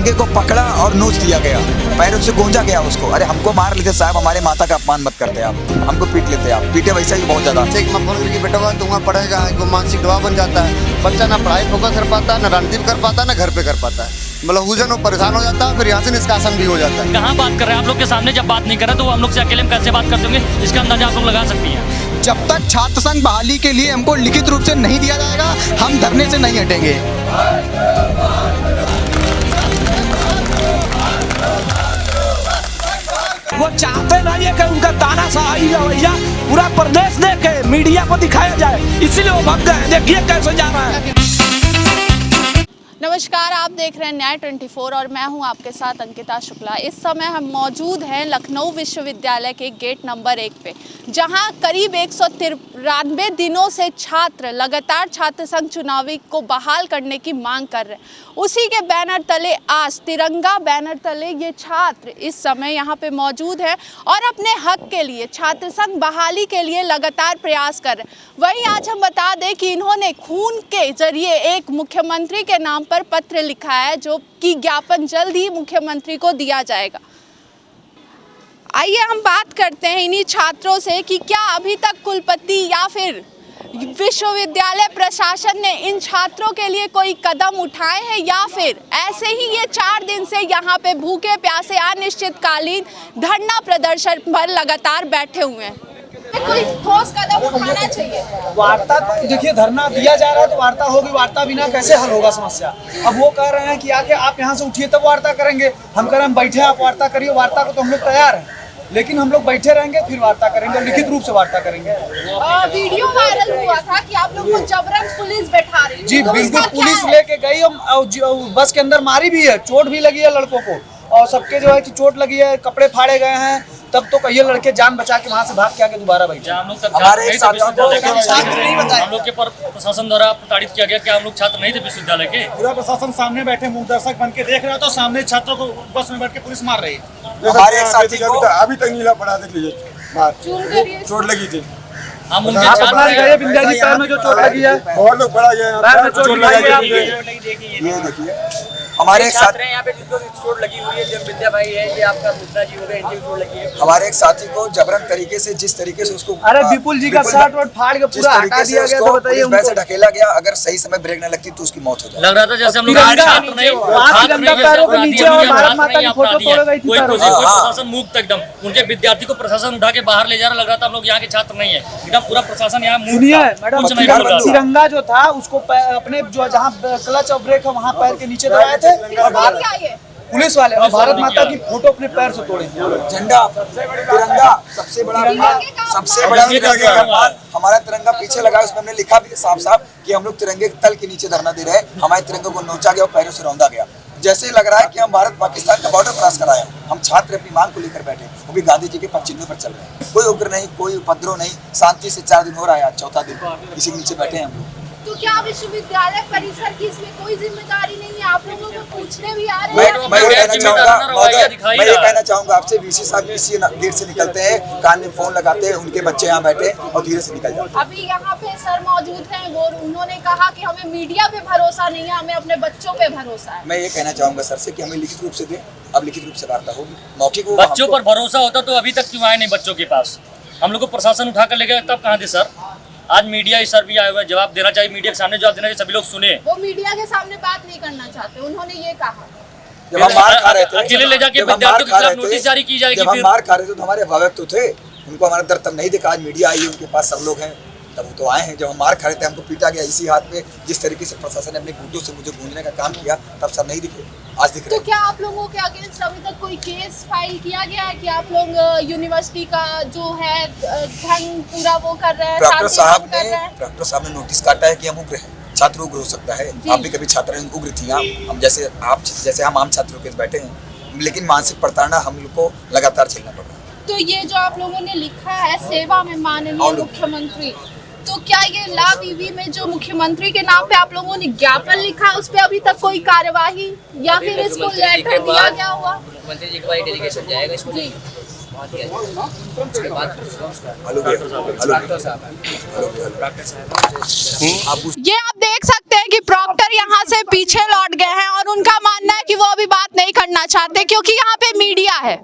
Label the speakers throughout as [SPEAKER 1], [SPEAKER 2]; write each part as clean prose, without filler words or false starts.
[SPEAKER 1] तिरंगे को पकड़ा और नोच दिया गया, पैरों से गूंजा गया उसको। अरे हमको मार लेते साहब, हमारे माता का अपमान मत करते आप, हमको पीट लेते आप, पीटे वैसा ही बहुत ज्यादा।
[SPEAKER 2] बेटा दूंगा पढ़ेगा, मानसिक दबाव बन जाता है, बच्चा ना पढ़ाई फोकस कर पाता है, ना रणनीति कर पाता है, ना घर पे कर पाता है, मतलब हुजन और परेशान हो जाता है, फिर यहाँ से निष्कासन भी हो जाता है।
[SPEAKER 3] कहाँ बात कर रहे हैं आप लोग के सामने, जब बात नहीं कर रहे तो हम लोग से अकेले में कैसे बात करते होंगे, इसका अंदाजा आप लोग लगा सकती हैं।
[SPEAKER 4] जब तक छात्र संघ बहाली के लिए हमको लिखित रूप से नहीं दिया जाएगा, हम धरने से नहीं हटेंगे।
[SPEAKER 5] वो चाहते नहीं है कि उनका तानाशाही रवैया पूरा प्रदेश देखे, मीडिया को दिखाया जाए, इसीलिए वो भग गए। देखिए कैसे जा रहा है।
[SPEAKER 6] नमस्कार, आप देख रहे हैं न्याय 24 और मैं हूं आपके साथ अंकिता शुक्ला। इस समय हम मौजूद हैं लखनऊ विश्वविद्यालय के गेट नंबर 1 पे, जहां करीब 193 दिनों से छात्र लगातार छात्र संघ चुनावी को बहाल करने की मांग कर रहे हैं। उसी के बैनर तले आज तिरंगा बैनर तले ये छात्र इस समय यहाँ पे मौजूद है और अपने हक के लिए, छात्र संघ बहाली के लिए लगातार प्रयास कर रहे हैं। वहीं आज हम बता दें कि इन्होंने खून के जरिए एक मुख्यमंत्री के नाम पर पत्र लिखा है, जो कि ज्ञापन जल्द ही मुख्यमंत्री को दिया जाएगा। आइए हम बात करते हैं इन्हीं छात्रों से कि क्या अभी तक कुलपति या फिर विश्वविद्यालय प्रशासन ने इन छात्रों के लिए कोई कदम उठाए हैं, या फिर ऐसे ही ये 4 दिन से यहाँ पे भूखे प्यासे अनिश्चितकालीन धरना प्रदर्शन पर लगातार बैठे हुए हैं। कोई ठोस कदम उठाना चाहिए।
[SPEAKER 5] वार्ता, देखिए धरना दिया जा रहा है तो वार्ता होगी, वार्ता बिना कैसे हल होगा समस्या। अब वो कह रहे हैं कि आके आप यहाँ से उठिए तब वार्ता करेंगे, हम कह रहे हैं बैठे आप वार्ता करिए। वार्ता को तो हम लोग तैयार हैं, लेकिन हम लोग बैठे रहेंगे फिर वार्ता करेंगे, लिखित रूप से वार्ता करेंगे।
[SPEAKER 6] वीडियो वायरल हुआ था कि आप लोग को जबरन पुलिस बैठा रही है।
[SPEAKER 5] जी बिल्कुल, पुलिस लेके गई, हम बस के अंदर मारी भी है, चोट भी लगी है लड़कों को, और सबके जो है कि चोट लगी है, कपड़े फाड़े गए हैं। तब तो कई लड़के जान बचा के वहाँ से भाग के आके दोबारा बैठे।
[SPEAKER 3] हम लोग के पर प्रशासन द्वारा प्रताड़ित किया गया, क्या हम लोग छात्र नहीं थे विश्वविद्यालय के?
[SPEAKER 7] पूरा प्रशासन सामने बैठे मुंह दर्शक बन के देख रहा था, सामने छात्रों को बस में बैठ के पुलिस मार रही है।
[SPEAKER 1] हमारे एक साथी को
[SPEAKER 7] अभी तक नीला पड़ा, देख लीजिए चोट लगी थी।
[SPEAKER 3] हम उनके पैर
[SPEAKER 7] में जो चोट लगी है, बहुत लोग बड़ा
[SPEAKER 1] ये देखिए हमारे एक साथी
[SPEAKER 3] यहाँ पे जिनको चोट लगी हुई है, जब विद्या भाई है, ये आपका मुद्दा जी हो गया, इनकी चोट लगी है।
[SPEAKER 1] हमारे एक साथी को जबरन तरीके से, जिस तरीके से उसको,
[SPEAKER 5] अरे विपुल जी का शर्ट और फाड़ के पूरा हटा दिया गया, तो बताइए
[SPEAKER 1] वैसे ढकेला गया। अगर सही समय ब्रेक न लगती तो उसकी मौत हो जाती।
[SPEAKER 3] लग रहा था जैसे हम लोग छात्र नहीं, कोई प्रशासन मुक्त एकदम, उनके विद्यार्थी को प्रशासन उठा के बाहर ले जा रहा, लग रहा था हम लोग यहाँ के छात्र नहीं है, एकदम पूरा प्रशासन यहाँ
[SPEAKER 5] मुक्त है। तिरंगा जो था उसको अपने जो जहाँ क्लच और ब्रेक है वहाँ पैर के नीचे दबाए थे, पुलिस वाले, और भारत माता की फोटो अपने पैर से तोड़े।
[SPEAKER 1] झंडा, तिरंगा सबसे बड़ा हमारा तिरंगा पीछे लगा, उसमें हमने लिखा भी साफ साफ कि हम लोग तिरंगे के तल के नीचे धरना दे रहे हैं। हमारे तिरंगे को नोचा गया और पैरों से रौंदा गया। जैसे लग रहा है कि हम भारत पाकिस्तान का बॉर्डर क्रॉस कराए। हम छात्र अपनी मांग को लेकर बैठे, वो भी गांधी जी के पद चिन्हों पर चल रहे हैं। कोई उग्र नहीं, कोई उपद्रव नहीं, शांति से 4 दिन हो रहा है, आज 4था दिन इसी के नीचे बैठे हैं हम लोग।
[SPEAKER 6] तो क्या विश्वविद्यालय परिसर की इसमें कोई जिम्मेदारी नहीं है? आप लोगों को पूछने भी आ रहे हैं।
[SPEAKER 1] मैं ये कहना चाहूँगा आपसे, वीसी साहब इसी गेट से निकलते हैं, कान में फोन लगाते हैं, उनके बच्चे यहाँ बैठे और धीरे से निकल जाते हैं।
[SPEAKER 6] अभी यहाँ पे सर मौजूद हैं, वो उन्होंने कहा कि हमें मीडिया पे भरोसा नहीं है, हमें अपने बच्चों पे भरोसा है।
[SPEAKER 1] मैं ये कहना चाहूँगा सर से कि हमें लिखित रूप से दें, अब लिखित रूप से वार्ता होगी। मौखिक
[SPEAKER 3] बच्चों पर भरोसा होता तो अभी तक क्यों आए नहीं बच्चों के पास? हम लोग को प्रशासन उठा कर ले गया, तब कहाँ थे सर? आज मीडिया सर भी आए हुए, जवाब देना चाहिए, मीडिया के सामने जवाब देना चाहिए, सभी लोग सुने।
[SPEAKER 6] वो मीडिया के सामने बात नहीं करना चाहते, उन्होंने ये कहा।
[SPEAKER 1] जब हम मार खा रहे थे,
[SPEAKER 3] अकेले ले जाके विद्यार्थियों के खिलाफ नोटिस जारी की जाएगी।
[SPEAKER 1] जब हम मार खा रहे थे तो हमारे अभिभावक तो थे, उनको हमारा डर तब नहीं दिखा। आज मीडिया आई है, उनके पास सब लोग हैं, तब वो तो आए हैं। जब हम मार खा रहे थे, हमको पीटा गया इसी हाथ में, जिस तरीके से प्रशासन ने अपने बूटों से मुझे गूंजने का काम किया, तब सर नहीं दिखे, आज दिख रहे।
[SPEAKER 6] तो क्या आप लोगों के अगेंस्ट अभी तक कोई केस फाइल किया गया है कि आप लोग यूनिवर्सिटी का जो है धन पूरा वो कर रहे हैं?
[SPEAKER 1] डॉक्टर साहब ने नोटिस काटा है कि हम उग्र हैं, छात्र उग्र हो सकता है। आप भी कभी छात्र उग्र थी, हम जैसे हम आम छात्रों के बैठे हैं, लेकिन मानसिक प्रताड़ना हम लोग को लगातार झेलना पड़ रहा है।
[SPEAKER 6] तो ये जो आप लोगों ने लिखा है सेवा में माननीय मुख्यमंत्री, तो क्या ये लाभ ईवी में जो मुख्यमंत्री के नाम पे आप लोगों ने ज्ञापन लिखा, उस पे अभी तक कोई कार्यवाही या फिर इसको लेटर दिया गया हुआ?
[SPEAKER 8] मुख्यमंत्री जी का डेलीगेशन जाएगा इसको जी।
[SPEAKER 6] ये आप देख सकते हैं कि प्रॉक्टर यहाँ से पीछे लौट गए हैं और उनका मानना है कि वो अभी बात नहीं करना चाहते क्योंकि यहाँ पे मीडिया है।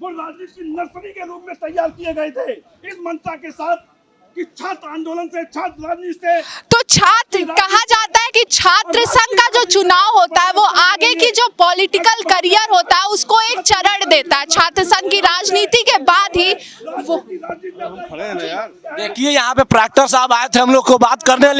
[SPEAKER 9] वो राजनीति की नर्सरी के रूप में तैयार किए गए थे इस मंशा के साथ कि छात्र आंदोलन से, छात्र राजनीति से।
[SPEAKER 6] तो छात्र कहा जाता है कि छात्र संघ का जो चुनाव होता है वो आगे की जो पॉलिटिकल करियर होता है उसको एक चरण देता है। छात्र संघ की राजनीति के बाद ही वो
[SPEAKER 10] देखिए यहाँ पे प्रॉक्टर साहब आए थे हम लोग को बात करने,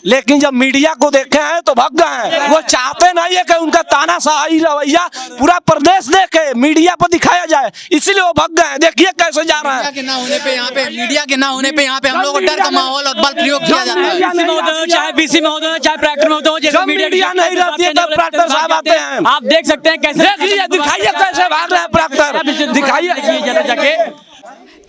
[SPEAKER 10] लेकिन जब मीडिया को देखे हैं तो भग गए हैं। वो चाहते नहीं है कि उनका तानाशाही रवैया पूरा प्रदेश देखे, मीडिया पर दिखाया जाए, इसीलिए वो भग गए हैं। देखिए कैसे जा रहे हैं।
[SPEAKER 4] मीडिया के ना होने पे यहाँ पे हम लोग को डर का माहौल और बल प्रयोग किया जाता है।
[SPEAKER 3] चाहे बीसी में हो, चाहे प्रैक्टर में हो, जैसे
[SPEAKER 10] मीडिया नहीं रहती है तब प्रॉक्टर साहब आते हैं।
[SPEAKER 3] आप देख सकते हैं कैसे,
[SPEAKER 10] दिखाइए कैसे भाग रहे हैं प्रॉक्टर, दिखाइए।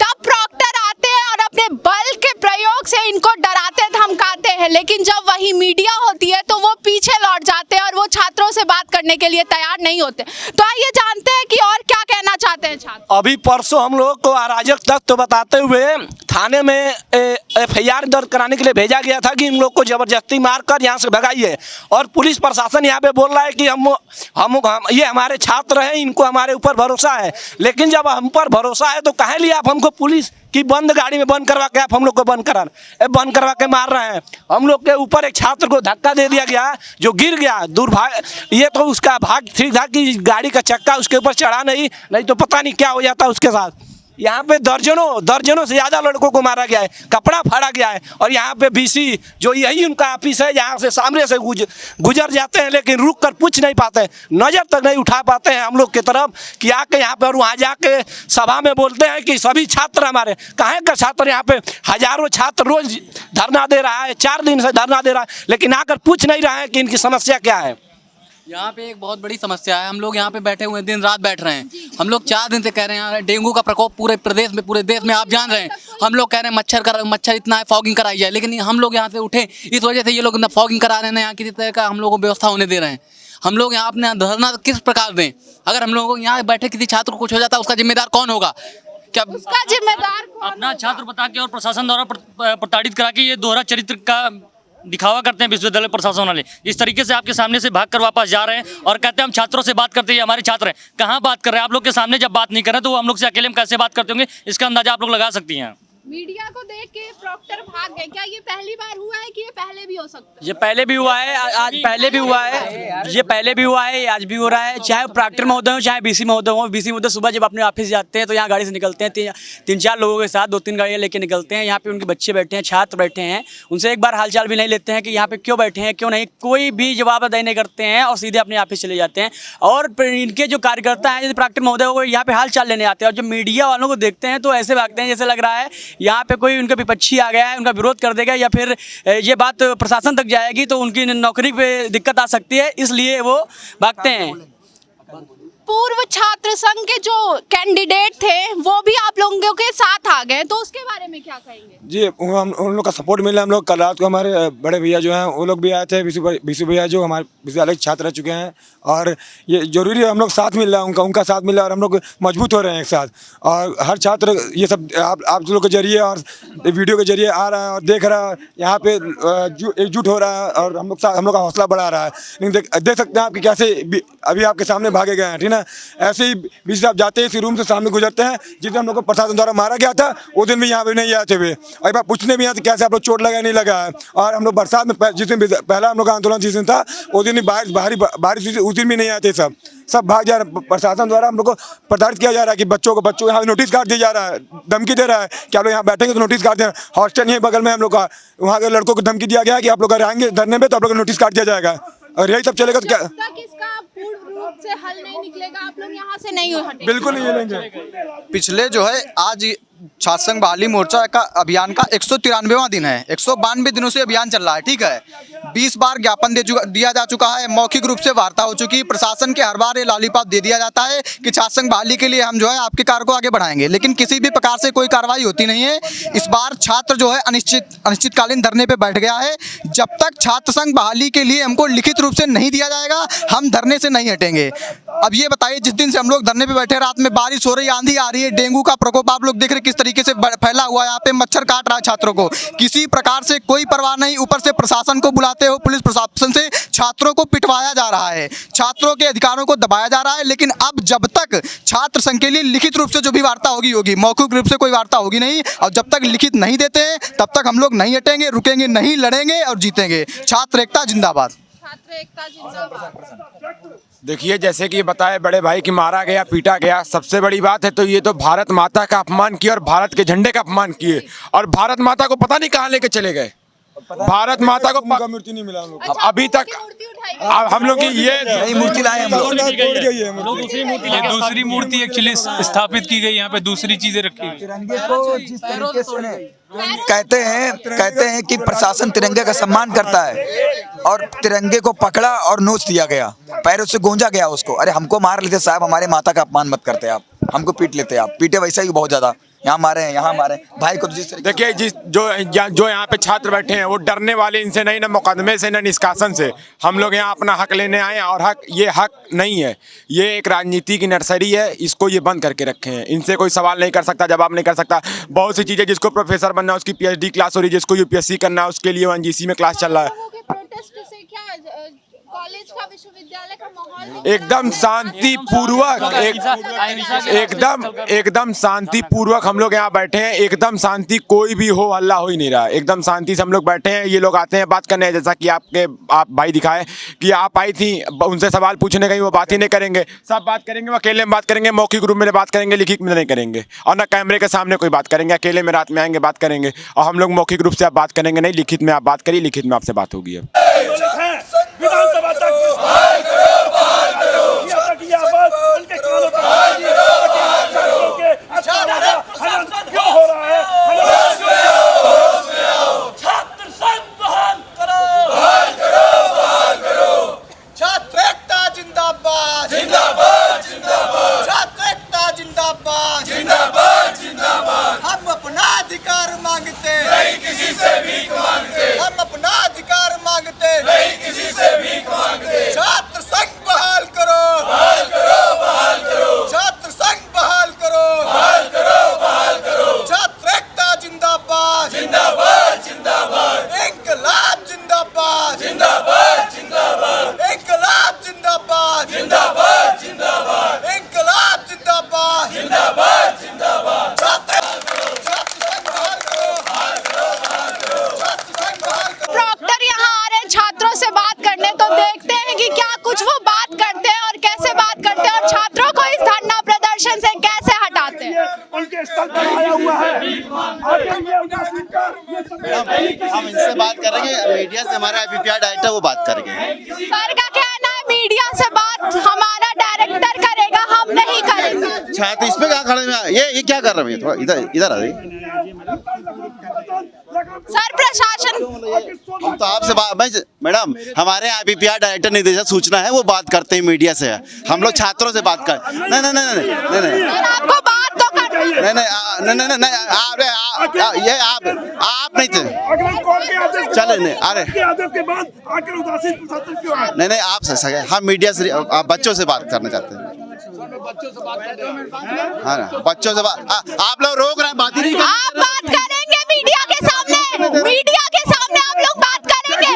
[SPEAKER 6] तब प्रॉक्टर आते हैं और अपने बल के प्रयोग से इनको डराते धमकाते हैं, लेकिन जब वही मीडिया होती है तो वो पीछे लौट जाते हैं और वो छात्रों से बात करने के लिए तैयार नहीं होते। तो आइए जानते हैं कि और क्या कहना चाहते हैं छात्र।
[SPEAKER 10] अभी परसों हम लोग को अराजक तत्व बताते हुए थाने में FIR दर्ज कराने के लिए भेजा गया था कि इन लोग को जबरदस्ती मारकर यहाँ से भगाइए, और पुलिस प्रशासन यहाँ पे बोल रहा है कि हम ये हमारे छात्र हैं, इनको हमारे ऊपर भरोसा है। लेकिन जब हम पर भरोसा है तो काहे लिए आप हमको पुलिस की बंद गाड़ी में बंद करवा के आप हम लोग को बंद करवा के मार रहे हैं। हम लोग के ऊपर एक छात्र को धक्का दे दिया गया जो गिर गया, दुर्भाग्य ये तो उसका भाग ठीक था कि गाड़ी का चक्का उसके ऊपर चढ़ा नहीं तो पता नहीं क्या हो जाता उसके साथ। यहाँ पे दर्जनों से ज़्यादा लड़कों को मारा गया है, कपड़ा फाड़ा गया है, और यहाँ पे BC जो यही उनका ऑफिस है, यहाँ से सामने से गुजर जाते हैं लेकिन रुक कर पूछ नहीं पाते, नज़र तक नहीं उठा पाते हैं हम लोग की तरफ कि आके यहाँ पर वहाँ जाके सभा में बोलते हैं कि सभी छात्र हमारे। कहाँ का छात्र, यहाँ पे हजारों छात्र रोज धरना दे रहा है, 4 दिन से धरना दे रहा है, लेकिन आकर पूछ नहीं रहा है कि इनकी समस्या क्या है।
[SPEAKER 4] यहाँ पे एक बहुत बड़ी समस्या है। हम लोग यहाँ पे बैठे हुए दिन रात बैठ रहे हैं। हम लोग 4 दिन से कह रहे हैं डेंगू का प्रकोप पूरे देश में आप जान रहे हैं। हम लोग कह रहे हैं मच्छर इतना है, फॉगिंग कराई जाए, लेकिन हम लोग यहाँ से उठे इस वजह से ये लोग फॉगिंग करा रहे हैं, यहाँ किसी तरह का हम लोग को व्यवस्था होने दे रहे हैं। हम लोग यहाँ अपने धरना किस प्रकार दें? अगर हम लोगों को यहाँ बैठे किसी छात्र को कुछ हो जाता है उसका जिम्मेदार कौन होगा? क्या
[SPEAKER 6] उसका जिम्मेदार
[SPEAKER 3] अपना छात्र बता के और प्रशासन द्वारा प्रताड़ित करा के ये दोहरा चरित्र का दिखावा करते हैं विश्वविद्यालय प्रशासन वाले। इस तरीके से आपके सामने से भागकर वापस जा रहे हैं और कहते हैं हम छात्रों से बात करते हैं, हमारे छात्र हैं। कहाँ बात कर रहे हैं? आप लोग के सामने जब बात नहीं कर रहे तो वो हम लोग से अकेले में कैसे बात करते होंगे, इसका अंदाजा आप लोग लगा सकती हैं।
[SPEAKER 6] मीडिया को देख के प्रॉक्टर भाग गए, क्या ये पहली बार हुआ है कि ये पहले भी हो सकता है?
[SPEAKER 3] ये पहले भी हुआ है, आज पहले भी हुआ है, ये पहले भी हुआ है, आज भी हो रहा है। चाहे प्रॉक्टर महोदय हो, चाहे BC महोदय हो। BC महोदय सुबह जब अपने ऑफिस जाते हैं तो यहाँ गाड़ी से निकलते हैं, 3-4 लोगों के साथ 2-3 गाड़ियाँ लेके निकलते हैं। यहाँ पे उनके बच्चे बैठे हैं, छात्र बैठे हैं, उनसे एक बार हालचाल भी नहीं लेते हैं कि यहाँ पे क्यों बैठे हैं, क्यों नहीं, कोई भी जवाबदेही नहीं करते हैं और सीधे अपने ऑफिस चले जाते हैं। और इनके जो कार्यकर्ता हैं, जैसे प्रॉक्टर महोदय हो, यहाँ पे हालचाल लेने आते हैं, और जब मीडिया वालों को देखते हैं तो ऐसे भागते हैं जैसे लग रहा है यहाँ पे कोई उनके विपक्षी आ गया है, उनका विरोध कर देगा, या फिर ये बात प्रशासन तक जाएगी तो उनकी नौकरी पे दिक्कत आ सकती है, इसलिए वो भागते हैं।
[SPEAKER 6] पूर्व छात्र संघ के जो कैंडिडेट थे वो भी आप लोगों के साथ आ गए, तो उसके बारे में क्या कहेंगे?
[SPEAKER 11] जी, हम उन लोग का सपोर्ट मिला। हम लोग कल रात को हमारे बड़े भैया जो हैं वो लोग भी आए थे, बीसी भैया जो हमारे विद्यालय के छात्र रह चुके हैं, और ये जरूरी है हम लोग साथ मिल रहा है, उनका साथ मिला और हम लोग मजबूत हो रहे हैं एक साथ। और हर छात्र ये सब आप लोग के जरिए और वीडियो के जरिए आ रहा है और देख रहा है, यहाँ पे एकजुट हो रहा है और हम लोग का हौसला बढ़ा रहा है। लेकिन देख सकते हैं आप कि कैसे अभी आपके सामने भागे गए हैं, ठीक ना। ऐसे ही बीच से आप जाते हैं, इसी रूम से सामने गुजरते हैं, जिस दिन हम लोग को प्रशासन द्वारा मारा गया था वो दिन भी यहाँ पे नहीं आए थे वे, और बार पूछने भी यहाँ से कैसे आप लोग चोट लगा नहीं लगा है। और हम लोग बरसात में जिस दिन पहला हम लोग का आंदोलन जिस दिन था उस दिन बारिश उस दिन भी नहीं आए थे, सब भाग जा रहे हैं। प्रशासन द्वारा हम लोग को प्रताड़ित किया जा रहा है कि बच्चों को यहाँ नोटिस काट दिया जा रहा है, धमकी दे रहा है कि आप लोग यहाँ बैठेंगे तो नोटिस काट देना। हॉस्टल यहीं बगल में हम लोग का, वहाँ के लड़कों को धमकी दिया गया कि आप लोग अगर आएंगे धरने में तो आप लोग को नोटिस काट दिया जाएगा, और यही सब चलेगा तो क्या
[SPEAKER 6] इसका पूर्ण रूप से हल नहीं निकलेगा, आप लोग यहाँ से नहीं हटेंगे?
[SPEAKER 11] बिल्कुल नहीं लेंगे।
[SPEAKER 4] पिछले जो है आज छात्र संघ बहाली मोर्चा का अभियान का 193वां दिन है। 192 दिनों से अभियान चल रहा है, ठीक है। 20 बार ज्ञापन दिया जा चुका है, मौखिक रूप से वार्ता हो चुकी है, प्रशासन के हर बार ये लॉलीपॉप दे दिया जाता है कि छात्र संघ बहाली के लिए हम जो है आपके कार्य को आगे बढ़ाएंगे, लेकिन किसी भी प्रकार से कोई कार्रवाई होती नहीं है। इस बार छात्र जो है अनिश्चितकालीन धरने पे बैठ गया है। जब तक छात्र संघ बहाली के लिए हमको लिखित रूप से नहीं दिया जाएगा हम धरने से नहीं हटेंगे। अब ये बताइए, जिस दिन से हम लोग धरने पे बैठे, रात में बारिश हो रही, आंधी आ रही है, डेंगू का प्रकोप आप लोग देख रहे किस तरीके से फैला हुआ है, यहाँ पे मच्छर काट रहा है छात्रों को, किसी प्रकार से कोई परवाह नहीं। ऊपर से प्रशासन को बुलाते हो, पुलिस प्रशासन से छात्रों को पिटवाया जा रहा है, छात्रों के अधिकारों को दबाया जा रहा है। लेकिन अब जब तक छात्र संघ के लिए लिखित रूप से जो भी वार्ता होगी, मौखिक रूप से कोई वार्ता होगी नहीं, और जब तक लिखित नहीं देते हैं तब तक हम लोग नहीं हटेंगे, रुकेंगे नहीं, लड़ेंगे और जीतेंगे। छात्र एकता जिंदाबाद।
[SPEAKER 6] छात्र एकता जिंदाबाद।
[SPEAKER 11] देखिए, जैसे कि बताए बड़े भाई कि मारा गया, पीटा गया, सबसे बड़ी बात है तो ये तो भारत माता का अपमान किया और भारत के झंडे का अपमान किए, और भारत माता को पता नहीं कहाँ लेके चले गए। भारत माता को मूर्ति नहीं मिला हम लोग अभी तक। हम लोग की ये मूर्ति लाए हम लोग,
[SPEAKER 12] दूसरी मूर्ति एक्चुअली स्थापित की गई, यहाँ पे दूसरी चीजें रखी।
[SPEAKER 1] तिरंगे को जिस तरीके से कहते हैं कि प्रशासन तिरंगे का सम्मान करता है, और तिरंगे को पकड़ा और नोच दिया गया, पैरों से गूंजा गया उसको। अरे हमको मार लेते साहब, हमारे माता का अपमान मत करते आप, हमको पीट लेते आप, पीटे वैसा ही बहुत ज्यादा, यहाँ मारे हैं, यहाँ मारे भाई को। जिस
[SPEAKER 11] देखिए, जो यहाँ पे छात्र बैठे हैं वो डरने वाले इनसे नहीं, ना मुकदमे से, ना निष्कासन से। हम लोग यहाँ अपना हक लेने आए हैं, और ये हक नहीं है, ये एक राजनीति की नर्सरी है, इसको ये बंद करके रखे हैं। इनसे कोई सवाल नहीं कर सकता, जवाब नहीं कर सकता। बहुत सी चीज़ें, जिसको प्रोफेसर बनना है उसकी PhD क्लास हो रही है, जिसको UPSC करना है उसके लिए ONGC में क्लास चल रहा है।
[SPEAKER 6] कॉलेज का, विश्वविद्यालय का माहौल
[SPEAKER 11] एकदम शांतिपूर्वक, एकदम शांतिपूर्वक हम लोग यहाँ बैठे हैं, एकदम शांति, कोई भी हो हल्ला हो ही नहीं रहा है, एकदम शांति से हम लोग बैठे हैं। ये लोग आते हैं बात करने, जैसा कि आप भाई दिखाए कि आप आई थी, उनसे सवाल पूछने गई, वो बात ही नहीं करेंगे। सब बात करेंगे, वो अकेले में बात करेंगे, मौखिक रूप में बात करेंगे, लिखित में नहीं करेंगे, और ना कैमरे के सामने कोई बात करेंगे। अकेले में रात में आएंगे, बात करेंगे, और हम लोग मौखिक रूप से आप बात करेंगे नहीं, लिखित में आप बात करिए, लिखित में आपसे बात होगी।
[SPEAKER 9] विधानसभा तक ये आवाज उनके कानों तक क्यों हो रहा है? छात्र संघ बहाल करो, बहाल करो, बहाल करो। छात्र एकता जिंदाबाद, जिंदाबाद, जिंदाबाद। छात्र एकता जिंदाबाद, जिंदाबाद, जिंदाबाद। हम अपना अधिकार मांगते, नहीं किसी से भीख मांगते। हम अपना अधिकार मांगते, नहीं किसी से भीख मांगते। छात्र संघ बहाल करो, बहाल करो, बहाल करो। छात्र संघ बहाल करो, बहाल करो, बहाल करो। छात्र एकता जिंदाबाद, जिंदाबाद, जिंदाबाद। इंकलाब जिंदाबाद, जिंदाबाद, जिंदाबाद। इंकलाब जिंदाबाद, जिंदाबाद, जिंदाबाद। इंकलाब जिंदाबाद, जिंदाबाद, जिंदाबाद। छात्र संघ बहाल करो, बहाल करो, बहाल करो। छात्र संघ बहाल करो।
[SPEAKER 6] प्रॉक्टर यहाँ आ रहे हैं छात्रों से बात करने, तो देखते हैं कि क्या कुछ वो बात करते हैं और कैसे बात करते हैं, और छात्रों को इस धरना प्रदर्शन से कैसे हटाते हैं।
[SPEAKER 9] उनके स्थल पर आया हुआ है।
[SPEAKER 2] हम इनसे बात करेंगे, मीडिया से हमारा IPPR डायरेक्टर वो बात करेंगे।
[SPEAKER 6] सर का कहना है मीडिया से बात हमारा डायरेक्टर करेगा, हम नहीं करेंगे।
[SPEAKER 2] छात्र इस पे क्या खड़े हैं? ये क्या कर रहे हैं? थोड़ा इधर आ रही।
[SPEAKER 6] सर प्रशासन,
[SPEAKER 2] हम तो आपसे मैडम, हमारे IPPR डायरेक्टर निदेशक सूचना है, वो बात करते हैं मीडिया से। हम लोग छात्रों से बात कर, नहीं,
[SPEAKER 6] आपको बात तो करना है।
[SPEAKER 2] नहीं, ये आप नहीं थे, चले नहीं, अरे
[SPEAKER 9] आदेश के बाद आकर उदासीन प्रशासन क्यों है?
[SPEAKER 2] नहीं, आप सके, हम मीडिया से, आप बच्चों से बात करना चाहते हैं। हाँ, बच्चों से बात, आप लोग रोक रहे हैं, बात ही नहीं।
[SPEAKER 6] आप बात करेंगे मीडिया के सामने, मीडिया के सामने आप लोग बात करेंगे,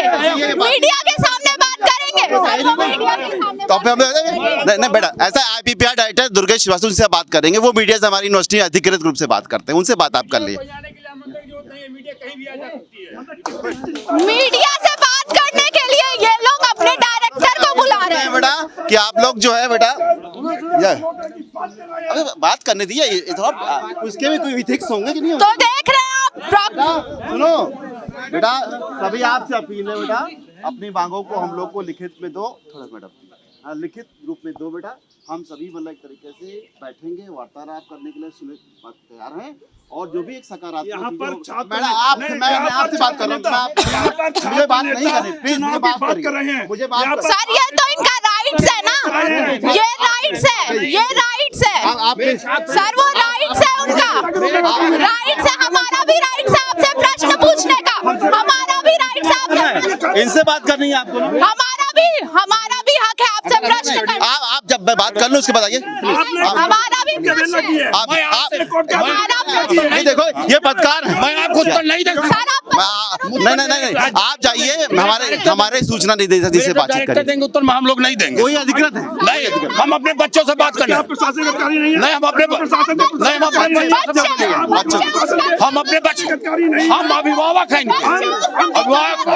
[SPEAKER 6] मीडिया के सामने बात करेंगे।
[SPEAKER 2] तो नहीं बेटा, ऐसा IPPR डायरेक्टर दुर्गेश श्रीवास्तव से बात करेंगे, वो मीडिया से, हमारी यूनिवर्सिटी अधिकृत रूप से बात करते हैं, उनसे बात आप कर लिए।
[SPEAKER 6] मीडिया से बात करने के लिए ये लोग अपने डायरेक्टर को बुला रहे हैं
[SPEAKER 2] बेटा, कि आप लोग जो है बेटा, अरे बात करने दीजिए, उसके भी कोई इथिक्स होंगे कि नहीं?
[SPEAKER 6] तो देख रहे हैं आप।
[SPEAKER 2] सुनो बेटा, सभी आपसे अपील है बेटा, अपनी मांगों को हम लोग को लिखित में दो, थोड़ा मैडम, हाँ, लिखित रूप में दो बेटा। हम सभी मतलब एक तरीके से बैठेंगे, वार्तालाप करने के लिए तैयार हैं, और जो भी एक सकारात्मक, मैडम आपसे बात कर रहा हूँ, मुझे बात नहीं करनी, प्लीज मुझे बात कर रहे हैं, मुझे बात।
[SPEAKER 6] सर ये तो इनका राइट्स है ना, ये राइट्स है, ये राइट्स है सर, वो राइट्स है उनका, राइट्स है, हमारा भी राइट्स है आपसे प्रश्न पूछने का, हमारा भी राइट्स है।
[SPEAKER 2] इनसे बात करनी है आपको,
[SPEAKER 6] हमारा भी हक है आपसे प्रश्न करना।
[SPEAKER 2] आप जब मैं बात कर लूं उसके बाद आइए।
[SPEAKER 6] हमारा भी
[SPEAKER 2] नहीं देखो ये पत्रकार
[SPEAKER 10] मैं आपको तो नहीं देख
[SPEAKER 2] नहीं आप जाइए, हमारे सूचना नहीं दे जिससे बातचीत करें
[SPEAKER 10] देंगे उत्तर में हम लोग नहीं देंगे।
[SPEAKER 2] कोई अधिकृत है
[SPEAKER 10] नहीं, हम अपने बच्चों से बात करें। नहीं हम अपने हम अपने बच्चे हम अभिभावक हैं, अभिभावक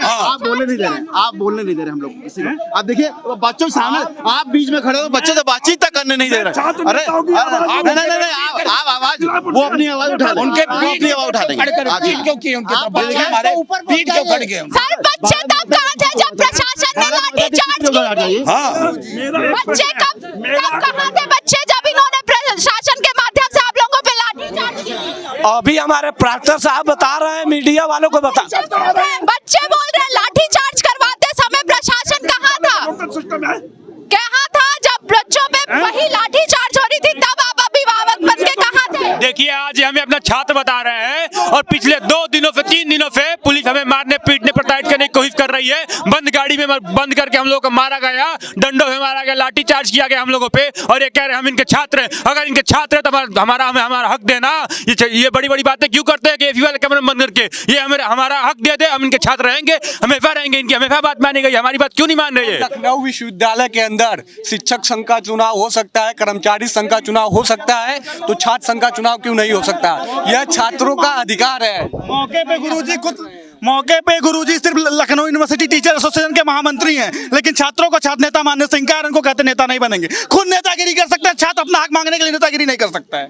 [SPEAKER 2] आप बोलने नहीं दे रहे, आप बोलने नहीं दे रहे हम लोग किसी को। आप देखिए बच्चों सामने आप बीच में खड़े हो, बच्चों से बातचीत तक करने नहीं दे रहे। अरे नहीं आप आवाज वो अपनी आवाज उठा लें, उनके अपनी आवाज उठा देंगे।
[SPEAKER 10] क्यों किए उनके पीठ क्यों फट गए?
[SPEAKER 6] सर बच्चे तब कहाँ थे जब प्रशासन ने लाठीचार्ज किया? बच्चे कब कहाँ थे बच्चे जब इन्होंने प्रशासन के माध्यम से आप लोगों पे लाठीचार्ज किया?
[SPEAKER 10] अभी हमारे प्राक्टर साहब बता रहे हैं, मीडिया वालों को बता।
[SPEAKER 6] बच्चे बोल रहे हैं लाठीचार्ज करवाते समय प्रशासन कहाँ था? कहाँ था जब बच्चों पे वही लाठीचार्ज हो रही थी, तब आप अभिभावक बन के कहाँ थे?
[SPEAKER 12] देखिए आज हमें अपना छात्र बता रहे हैं और पिछले 2 दिनों से 3 दिनों से पुलिस हमें मारने पीटने प्रताड़ित करने की कोशिश कर रही है। बंद गाड़ी में बंद करके हम लोगों को मारा गया, डंडों से मारा गया, लाठीचार्ज किया गया हम लोगों पे। और ये कह रहे हैं हम इनके छात्र हैं। अगर इनके छात्र हैं तो हमारा हक देना। ये बड़ी बड़ी बातें क्यों करते हैं कि एफी वाले कमरे में बंद करके? ये हमारा हक दे दे, हम इनके छात्र रहेंगे, हमेशा रहेंगे, इनकी हमेशा बात मानी गई, हमारी बात क्यों नहीं मान रही है?
[SPEAKER 10] लखनऊ विश्वविद्यालय के अंदर शिक्षक संघ का चुनाव हो सकता है, कर्मचारी संघ का चुनाव हो सकता है, तो छात्र संघ का चुनाव क्यों नहीं हो सकता? यह छात्रों का अधिकार है।
[SPEAKER 7] मौके पे गुरुजी सिर्फ लखनऊ यूनिवर्सिटी टीचर एसोसिएशन के महामंत्री हैं, लेकिन छात्रों को छात्र नेता मानने से इंकार, उनको कहते नेता नहीं बनेंगे। खुद नेतागिरी कर सकते हैं, छात्र अपना हक मांगने के लिए नेतागिरी नहीं कर सकता है।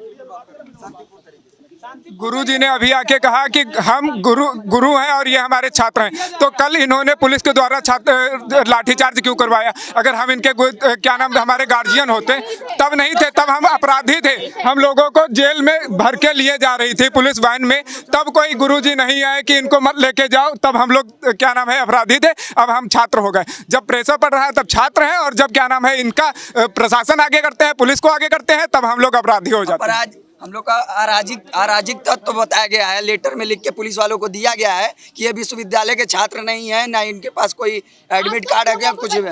[SPEAKER 11] गुरुजी ने अभी आके कहा कि हम गुरु हैं और ये हमारे छात्र हैं, तो कल इन्होंने पुलिस के द्वारा छात्र लाठीचार्ज क्यों करवाया? अगर हम इनके क्या नाम हमारे गार्जियन होते तब नहीं थे, तब हम अपराधी थे, हम लोगों को जेल में भर के लिए जा रही थी पुलिस वैन में, तब कोई गुरुजी नहीं आए कि इनको मत लेके जाओ, तब हम लोग क्या नाम है अपराधी थे। अब हम छात्र हो गए, जब प्रेशर पड़ रहा है तब छात्र हैं, और जब क्या नाम है इनका प्रशासन आगे करते हैं, पुलिस को आगे करते हैं, तब हम लोग अपराधी हो जाते हैं।
[SPEAKER 1] हम लोग का अराजक तत्व तो बताया गया है, लेटर में लिख के पुलिस वालों को दिया गया है कि ये विश्वविद्यालय के छात्र नहीं है, ना इनके पास कोई एडमिट कार्ड है क्या कुछ है, वो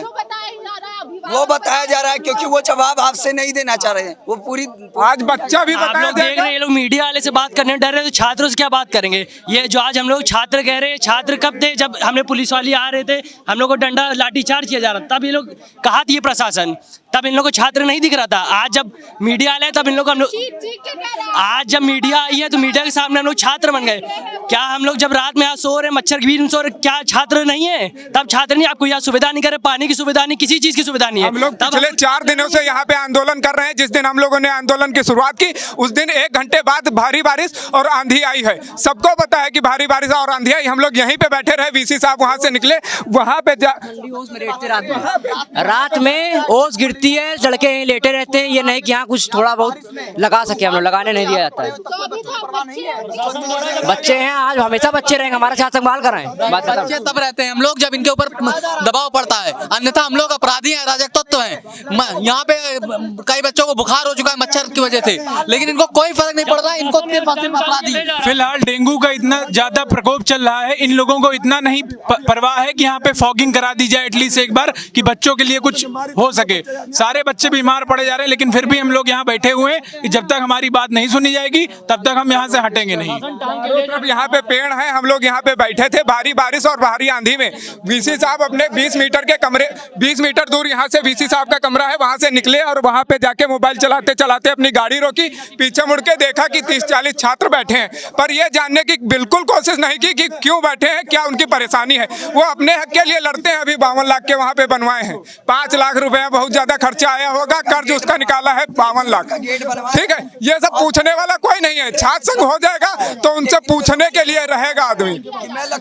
[SPEAKER 1] बताया जा रहा है, क्योंकि वो जवाब आपसे नहीं देना चाह रहे हैं। वो पूरी आज बच्चा भी
[SPEAKER 3] आप लोग देख रहे हैं, ये लोग मीडिया वाले से बात करने डर रहे, तो छात्रों से क्या बात करेंगे? ये जो आज हम लोग छात्र कह रहे हैं, छात्र कब थे? जब हमने पुलिस वाले आ रहे थे, हम लोग को डंडा लाठीचार्ज किया जा रहा, तब ये लोग कहा थी ये प्रशासन, तब इन लोग को छात्र नहीं दिख रहा था। आज जब मीडिया आया तब इन लोग आज जब मीडिया आई है तो मीडिया के सामने हम लोग छात्र बन गए। क्या हम लोग जब रात में यहाँ सो रहे, मच्छर की सो रहे, क्या छात्र नहीं है? तब छात्र नहीं, आपको यहाँ सुविधा नहीं करे, पानी की सुविधा नहीं, किसी चीज की सुविधा नहीं है।
[SPEAKER 11] हम लोग पिछले 4 दिनों से यहाँ पे आंदोलन कर रहे हैं। जिस दिन हम लोगों ने आंदोलन की शुरुआत की, उस दिन 1 घंटे बाद भारी बारिश और आंधी आई है। सबको पता है कि भारी बारिश और आंधी आई। हम लोग यहीं पे बैठे रहे, वीसी साहब वहाँ से निकले, वहाँ पे
[SPEAKER 8] रात में ओस गिरती है, लड़के यहीं लेटे रहते हैं। ये नहीं कि यहाँ कुछ थोड़ा बहुत लगा सके, हम लोग लगाने नहीं दिया जाता है। बच्चे हैं, आज हमेशा बच्चे रहेंगे, हमारा छात्र संभाल कर रहे हैं।
[SPEAKER 13] बच्चे तब रहते हैं हम लोग जब इनके ऊपर दबाव पड़ता है, अन्यथा हम लोग अपराधी हैं, अराजक तत्व हैं। यहाँ पे कई बच्चों को बुखार हो चुका है मच्छर की वजह से, लेकिन इनको कोई फर्क नहीं पड़ रहा है, इनको सिर्फ अपराधी।
[SPEAKER 12] फिलहाल डेंगू का इतना ज्यादा प्रकोप चल रहा है, इन लोगों को इतना नहीं परवाह है कि यहाँ पे फॉगिंग करा दी जाए एटलीस्ट एक बार, कि बच्चों के लिए कुछ हो सके। सारे बच्चे बीमार पड़े जा रहे हैं, लेकिन फिर भी हम लोग यहाँ बैठे हुए हैं कि जब तक हमारी बात नहीं सुनी जाएगी तब तक हम यहाँ से हटेंगे नहीं।
[SPEAKER 11] यहाँ पे पेड़ हैं, हम लोग यहाँ पे बैठे थे भारी बारिश और भारी आंधी में। वीसी साहब अपने 20 मीटर के कमरे, 20 मीटर दूर यहाँ से वीसी साहब का कमरा है, वहाँ से निकले और वहाँ पे जाके मोबाइल चलाते चलाते अपनी गाड़ी रोकी, पीछे मुड़ के देखा कि 30-40 छात्र बैठे हैं, पर ये जानने की बिल्कुल कोशिश नहीं की कि क्यों बैठे हैं, क्या उनकी परेशानी है। वो अपने हक के लिए लड़ते हैं। अभी 52 लाख के वहाँ पे बनवाए हैं, 5 लाख रुपया बहुत ज्यादा खर्चा आया होगा, कर्ज उसका निकाला है 52 लाख। ठीक है, ये सब पूछने वाला कोई नहीं है। छात्र संघ हो जाएगा तो उनसे पूछने के लिए रहेगा आदमी,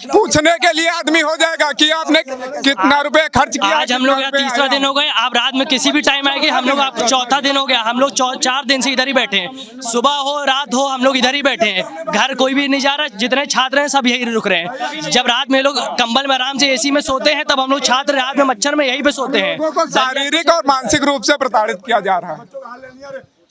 [SPEAKER 11] पूछने के लिए आदमी हो जाएगा कि आपने कितना रुपए खर्च किया।
[SPEAKER 3] आज हम लोग 3रा दिन हो गए, आप रात में किसी भी टाइम आएंगे, हम लोग आप 4था दिन हो गया, हम लोग 4 दिन से इधर ही बैठे हैं। सुबह हो रात हो हम लोग इधर ही बैठे हैं, घर कोई भी नहीं जा रहा। जितने छात्र हैं सब यही रुक रहे हैं। जब रात में लोग कंबल में आराम से एसी में सोते हैं, तब हम लोग छात्र रात में मच्छर में यहीं पे सोते हैं।
[SPEAKER 11] शारीरिक और मानसिक रूप से प्रताड़ित किया जा रहा है।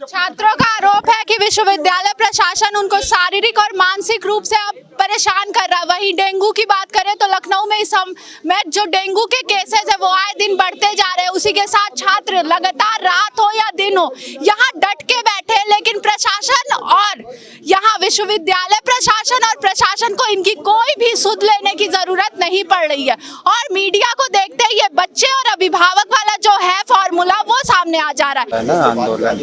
[SPEAKER 6] छात्रों का आरोप है कि विश्वविद्यालय प्रशासन उनको शारीरिक और मानसिक रूप से अब परेशान कर रहा है। वहीं डेंगू की बात करें तो लखनऊ में इस समय जो डेंगू के केसेस है वो आए दिन बढ़ते जा रहे हैं। उसी के साथ छात्र लगातार रात हो या दिन हो यहाँ डट के बैठे हैं, लेकिन प्रशासन और यहाँ विश्वविद्यालय प्रशासन और प्रशासन को इनकी कोई भी सुध लेने की जरूरत नहीं पड़ रही है। और मीडिया को देखते ये बच्चे और अभिभावक वाला जो है फॉर्मूला वो सामने आ जा रहा है।
[SPEAKER 2] आंदोलन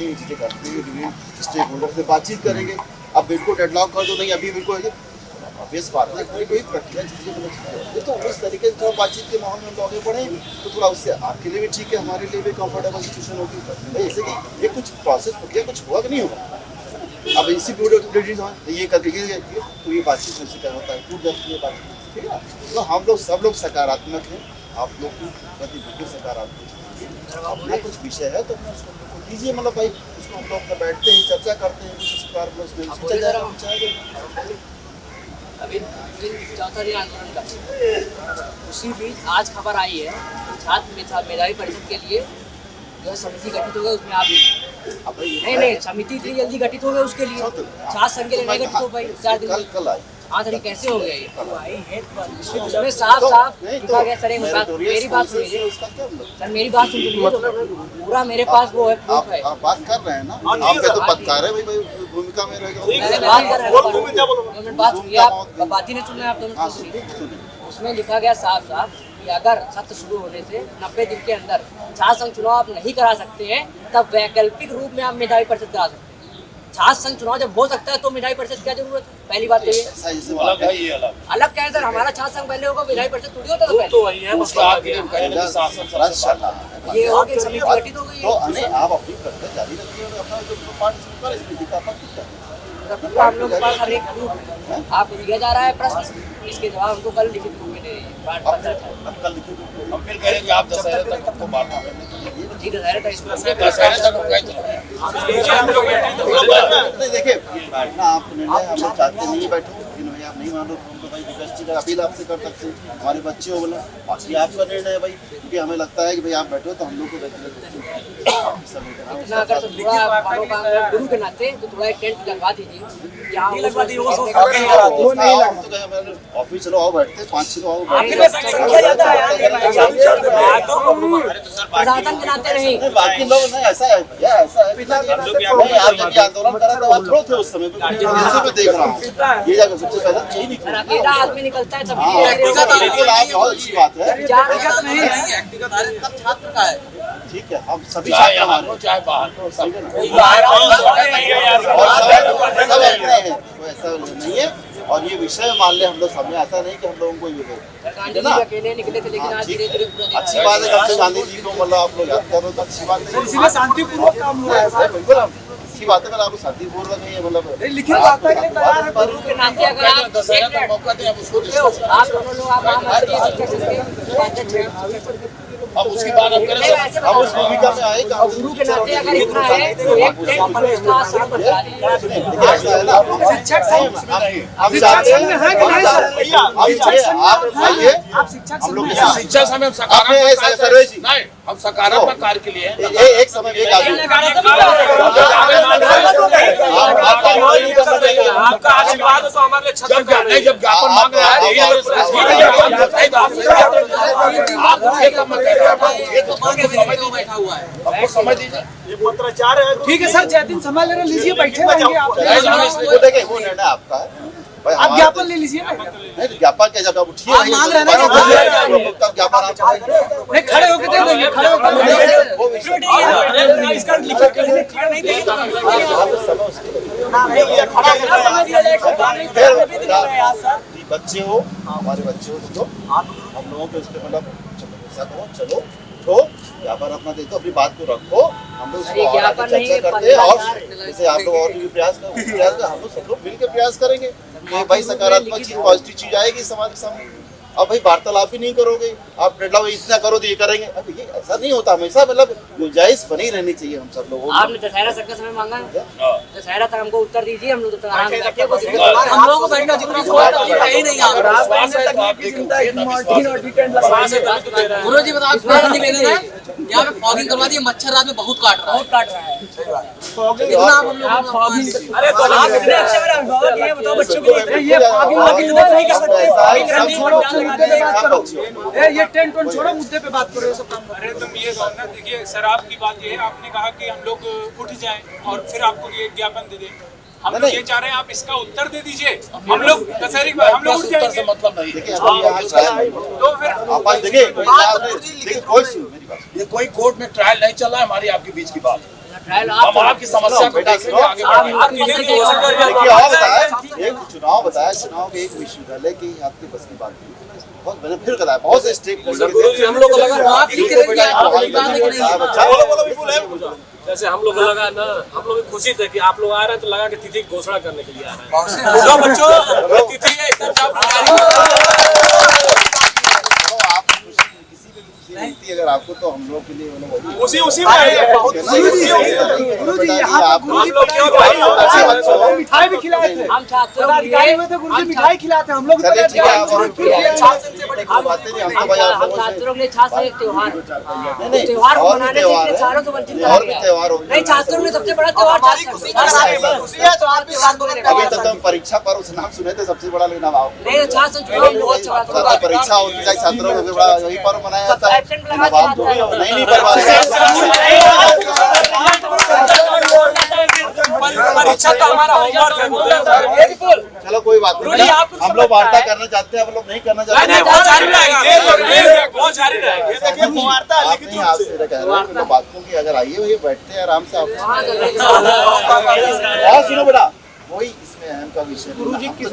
[SPEAKER 2] स्टेक होल्डर से बातचीत करेंगे। अब बिल्कुल डेडलॉक कर दो, नहीं अभी बिल्कुल ऑब्वियस बात है, कोई प्रक्रिया चीजें तो उस तरीके से थोड़ा बातचीत के माहौल में हम आगे बढ़े तो थोड़ा उससे आपके लिए भी ठीक है, हमारे लिए भी कंफर्टेबल सिचुएशन होगी। जैसे कि ये कुछ प्रोसेस प्रक्रिया कुछ हुआ कि नहीं होगा, अब इसी प्रोडक्ट ये करके तो ये बातचीत में से क्या होता है, टूट जाती है बातचीत, ठीक है। तो हम लोग सब लोग सकारात्मक हैं, आप लोग की गति बिल्कुल सकारात्मक, अपना कुछ विषय है तो कीजिए, मतलब भाई उसको हम लोग अपना बैठते हैं, चर्चा करते हैं, कुछ सरकार में उसमें सोचा जाएगा।
[SPEAKER 8] अभी चौथा दिन आंदोलन का, उसी बीच आज खबर आई है छात्र मेधावी परिषद के लिए जो समिति गठित हो गई, उसमें आप नहीं समिति इतनी जल्दी गठित हो गई, उसके लिए छात्र संघ के लिए नहीं गठित हो पाई 4 दिन
[SPEAKER 2] कल आई।
[SPEAKER 8] हाँ सर, कैसे हो गया ये? उसमें साफ लिखा गया सर, मेरी बात सुनिए सर, मेरी बात सुनिए, पूरा मेरे पास वो है, प्रूफ है।
[SPEAKER 2] आप बात कर रहे हैं ना, आपके तो पत्रकार है भाई, भूमिका में रहेगा।
[SPEAKER 8] बात सुनिए, आप बात ही नहीं सुन रहे, आप 2 मिनट सुनिए। उसमें लिखा गया साफ कि अगर सत्र शुरू होने से 90 दिन के अंदर छात्र संघ चुनाव आप नहीं करा सकते हैं, तब वैकल्पिक रूप में आप मेधावी परिषद करा सकते हैं। छात्र संघ चुनाव जब हो सकता है तो मेधावी परिषद क्या जरूरत है? पहली बात तो ये अलग क्या है सर, हमारा छात्र संघ पहले होगा, मेधावी परिषद थोड़ी होता है, तो वही है ये हो गई, समिति गठित हो गई है।
[SPEAKER 2] आप अपनी प्रक्रिया जारी रखिए और अपना जो पार्टी स्थिति का
[SPEAKER 8] हम लोग के पास हर एक प्रूफ आपको दिया जा रहा है प्रश्न, इसके जवाब हमको कल लिखित रूप में दे
[SPEAKER 2] हम फिर कहेंगे आप दशहरे तक हमको मारना
[SPEAKER 8] ठीक है, दशहरे
[SPEAKER 2] देखिए बैठना आप निर्णय हम लोग चाहते नहीं बैठो, लेकिन भाई आप नहीं मान लो तो भाई विपक्ष की अपील आपसे कर सकते हैं, हमारे बच्चे हो बोला, बाकी आपका निर्णय है भाई, क्योंकि हमें लगता है कि भाई आप बैठो तो हम लोग को
[SPEAKER 8] गुरु के नाते तो थोड़ा टेंट लगवा दीजिए,
[SPEAKER 2] ऑफिस चलो आओ बैठते 5 लोग आओ
[SPEAKER 8] प्रशासन के नाते नहीं,
[SPEAKER 2] बाकी लोग नहीं, ऐसा है भैया, ऐसा है आप जब आंदोलन कर रहे थे आप थोड़ा थे उस समय पे देख रहा हूँ, ये जाकर सबसे पहले यही निकला
[SPEAKER 8] अकेला आदमी निकलता है तब
[SPEAKER 2] बिल्कुल आप बहुत अच्छी बात है,
[SPEAKER 8] छात्र का है,
[SPEAKER 2] ठीक है, हम सभी छात्र हमारे
[SPEAKER 10] चाहे बाहर
[SPEAKER 2] सब अपने हैं, कोई ऐसा नहीं है। और ये विषय मान ले हम लोग सामने, ऐसा नहीं कि हम लोगों को
[SPEAKER 8] अकेले निकले थे, लेकिन आज धीरे-धीरे
[SPEAKER 2] अच्छी बात है, कब से गांधी जी को मतलब आप लोग याद करो तो अच्छी बात है,
[SPEAKER 5] इसलिए शांतिपूर्वक काम हुआ है।
[SPEAKER 2] बिल्कुल अच्छी बात है, आपको शांतिपूर्वक नहीं है, मतलब
[SPEAKER 5] लिखित वार्ता के लिए तैयार है।
[SPEAKER 8] गुरु के नाते अगर आप
[SPEAKER 10] दशहरे तक मौका दें, अब उसको
[SPEAKER 8] आप दोनों लोग आप महामंत्री
[SPEAKER 10] अब उसकी बात आप करें,
[SPEAKER 2] हम उस भूमिका में आए
[SPEAKER 8] गुरु के नाते अगर इतना है तो एक टेंट का आसान बचा लीजिए।
[SPEAKER 2] ऐसा है ना,
[SPEAKER 5] शिक्षक संघ
[SPEAKER 2] हम चाहते हैं आप आइए, हम लोग
[SPEAKER 10] शिक्षा समय हम सकारात्मक नहीं, हम सकारात्मक कार्य के लिए
[SPEAKER 2] एक समय एक
[SPEAKER 12] आपका आशीर्वाद हो तो हमारे लिए छत्र
[SPEAKER 10] जब ज्ञापन मांग रहे हैं समझ दीजिए,
[SPEAKER 5] ये पत्राचार है। ठीक है सर, जैदिन समय ले लीजिए, बैठे रहेंगे आप।
[SPEAKER 2] देखिए वो निर्णय आपका है,
[SPEAKER 5] आप ज्ञापन ले लीजिए ना।
[SPEAKER 2] नहीं ज्ञापन क्या, जब आप उठिए
[SPEAKER 5] मांग रहे हैं
[SPEAKER 2] तब ज्ञापन आप
[SPEAKER 5] नहीं, खड़े होकर दे देंगे, खड़े होकर
[SPEAKER 2] वो बच्चे हो, हमारे बच्चे हो तो हम लोगों के उसके मतलब ऐसा करो, चलो तो ज्ञापन अपना दे दो, अपनी बात को रखो, हम लोग चर्चा करते हैं और जैसे आप लोग और भी प्रयास कर, हम लोग सब लोग मिलकर प्रयास करेंगे कि भाई सकारात्मक चीज, पॉजिटिव चीज आएगी समाज के सामने। अब भाई वार्तालाप ही नहीं करोगे, आप मतलब इतना करो तो ये करेंगे, अब ये ऐसा नहीं होता, हमेशा मतलब गुंजाइश बनी रहनी चाहिए हम सब लोगों को।
[SPEAKER 8] आपने दशहरा तक का समय मांगा है, दशहरा तक हमको उत्तर दीजिए, हम लोग तो आराम से बैठे
[SPEAKER 13] हम लोगों को बैठना जितनी कोई तकलीफ है ही नहीं यहाँ पे। गुरु जी बताओ नहीं लेने हैं, यहाँ पे फॉगिंग करवा दी, मच्छर रात में बहुत काट रहा है। इतना आप हम लोग
[SPEAKER 5] अरे तो आप इतने अच्छे मेरे अभिभावक हैं, बताओ बच्चों के लिए ये फॉगिंग नहीं कर सकते, छोड़ो मुद्दे पे बात करो, ये टेंट वेंट छोड़ो, मुद्दे पे बात करो, ये सब काम करो।
[SPEAKER 12] अरे तुम ये कहो ना, देखिए शराब की बात ये है, आपने कहा कि हम लोग उठ जाएं और फिर आपको ये ज्ञापन दे दें, हम लोग ये चाह रहे हैं आप इसका उत्तर दे दीजिए, हम लोग दशहरे के बाद हम लोग उठ जाएंगे।
[SPEAKER 2] मतलब नहीं, तो फिर आप देखिए
[SPEAKER 9] ये कोई कोर्ट में ट्रायल नहीं चल रहा है, हमारी आपके बीच की बात,
[SPEAKER 8] ट्रायल
[SPEAKER 9] हम आपकी समस्या को देखेंगे आगे
[SPEAKER 2] देखिए एक चुनाव बताया, चुनाव के एक विश्वविद्यालय की आपकी बस की बात की, बहुत मैंने फिर बताया, बहुत से स्टेक होल्डर
[SPEAKER 13] हम लोग को लगा
[SPEAKER 10] जैसे हम लोग लगा ना, हम लोग खुशी थे कि आप लोग आ रहे हैं, तो लगा कि तिथि की घोषणा करने के लिए आ रहे हैं। बच्चों तिथि है
[SPEAKER 2] अगर आपको तो हम लोग के लिए मतलब
[SPEAKER 5] उसी मिठाई भी खिलाए थे,
[SPEAKER 8] हम छात्रों
[SPEAKER 5] पदाधिकारी हुए थे, गुरुजी मिठाई खिलाते, हम लोग
[SPEAKER 8] हम छात्रों के लिए छात्र एक त्योहार को मनाने के लिए सारों को वंचित करा दिया। नहीं, छात्रों में सबसे बड़ा त्योहार
[SPEAKER 2] अभी तक तो परीक्षा पर उस नाम सुने थे, सबसे बड़ा लेना भाव परीक्षा होती है, छात्रों को बड़ा यही पर्व मनाया जाता है, नहीं
[SPEAKER 5] परीक्षा तो हमारा होमवर्क है,
[SPEAKER 2] चलो कोई बात नहीं, हम लोग वार्ता करना चाहते हैं, हम लोग नहीं करना चाहते, बातों की अगर आइए वही बैठते हैं आराम से, आप सुनो बेटा, वही इसमें अहम का विषय गुरुजी की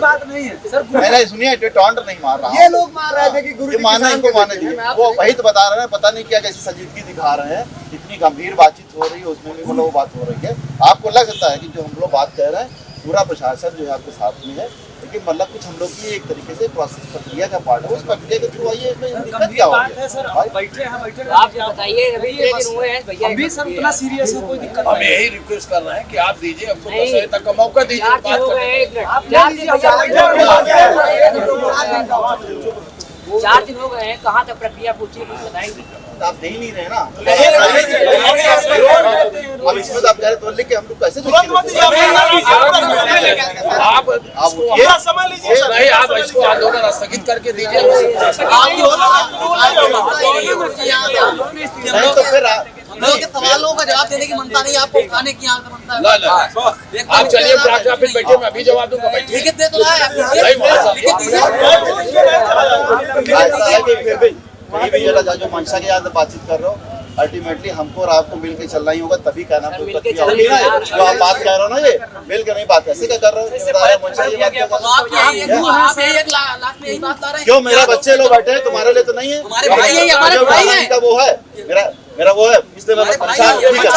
[SPEAKER 2] बात
[SPEAKER 5] नहीं है सर,
[SPEAKER 2] मैंने सुनिए टॉन्ट नहीं मार रहा,
[SPEAKER 5] ये लोग मार रहे थे कि गुरु
[SPEAKER 2] माना इनको माने दिए, वो वही तो बता रहे हैं, पता नहीं क्या कैसी संजीदगी दिखा रहे हैं, इतनी गंभीर बातचीत हो रही है, उसमें भी मतलब वो बात हो रही है, आपको लग सकता है कि जो हम लोग बात कह रहे हैं पूरा प्रशासन जो है आपके साथ में है, लेकिन मतलब कुछ हम लोग की एक तरीके से प्रोसेस प्रक्रिया का पार्ट है, उस प्रक्रिया के थ्रू आइए, इसमें दिक्कत क्या हो रही है?
[SPEAKER 5] बैठे हैं, बैठे
[SPEAKER 8] आप बताइए, अभी 3 दिन हुए हैं भैया,
[SPEAKER 5] अभी सर उतना सीरियस है, कोई दिक्कत
[SPEAKER 9] हम यही रिक्वेस्ट कर रहे हैं कि आप दीजिए हमको दशहरे तक का मौका दीजिए,
[SPEAKER 8] 4 दिन हो गए, 4 दिन हो गए हैं, कहाँ तक प्रक्रिया पूछी है, कुछ बताएंगे?
[SPEAKER 2] आप दे ही नहीं रहे ना, अब इसमें तो आप कह रहे तो लिख के हम लोग कैसे
[SPEAKER 9] आप समय लीजिए, नहीं आप इसको आंदोलन स्थगित करके दीजिए,
[SPEAKER 2] नहीं तो फिर
[SPEAKER 13] हम लोग के सवालों का जवाब देने की मनता नहीं, आपको उठाने की यहाँ मनता है।
[SPEAKER 9] आप चलिए ब्लॉक ऑफिस बैठिए, मैं अभी जवाब दूंगा, बैठिए।
[SPEAKER 13] लिखित दे तो
[SPEAKER 2] वही भी जो मंशा के यहाँ बातचीत कर रहे हो, अल्टीमेटली हमको और आपको मिल के चलना ही होगा, तभी कहना कोई प्रक्रिया होगी ना, जो आप बात कर रहे हो ना, ये मिल के नहीं बात ऐसे क्या कर रहे हो, क्यों मेरे बच्चे लोग बैठे हैं, तुम्हारे लिए तो नहीं है,
[SPEAKER 13] हमारे भाई है, हमारे भाई है,
[SPEAKER 2] वो है मेरा वो है, इसलिए मैं परेशान, ठीक है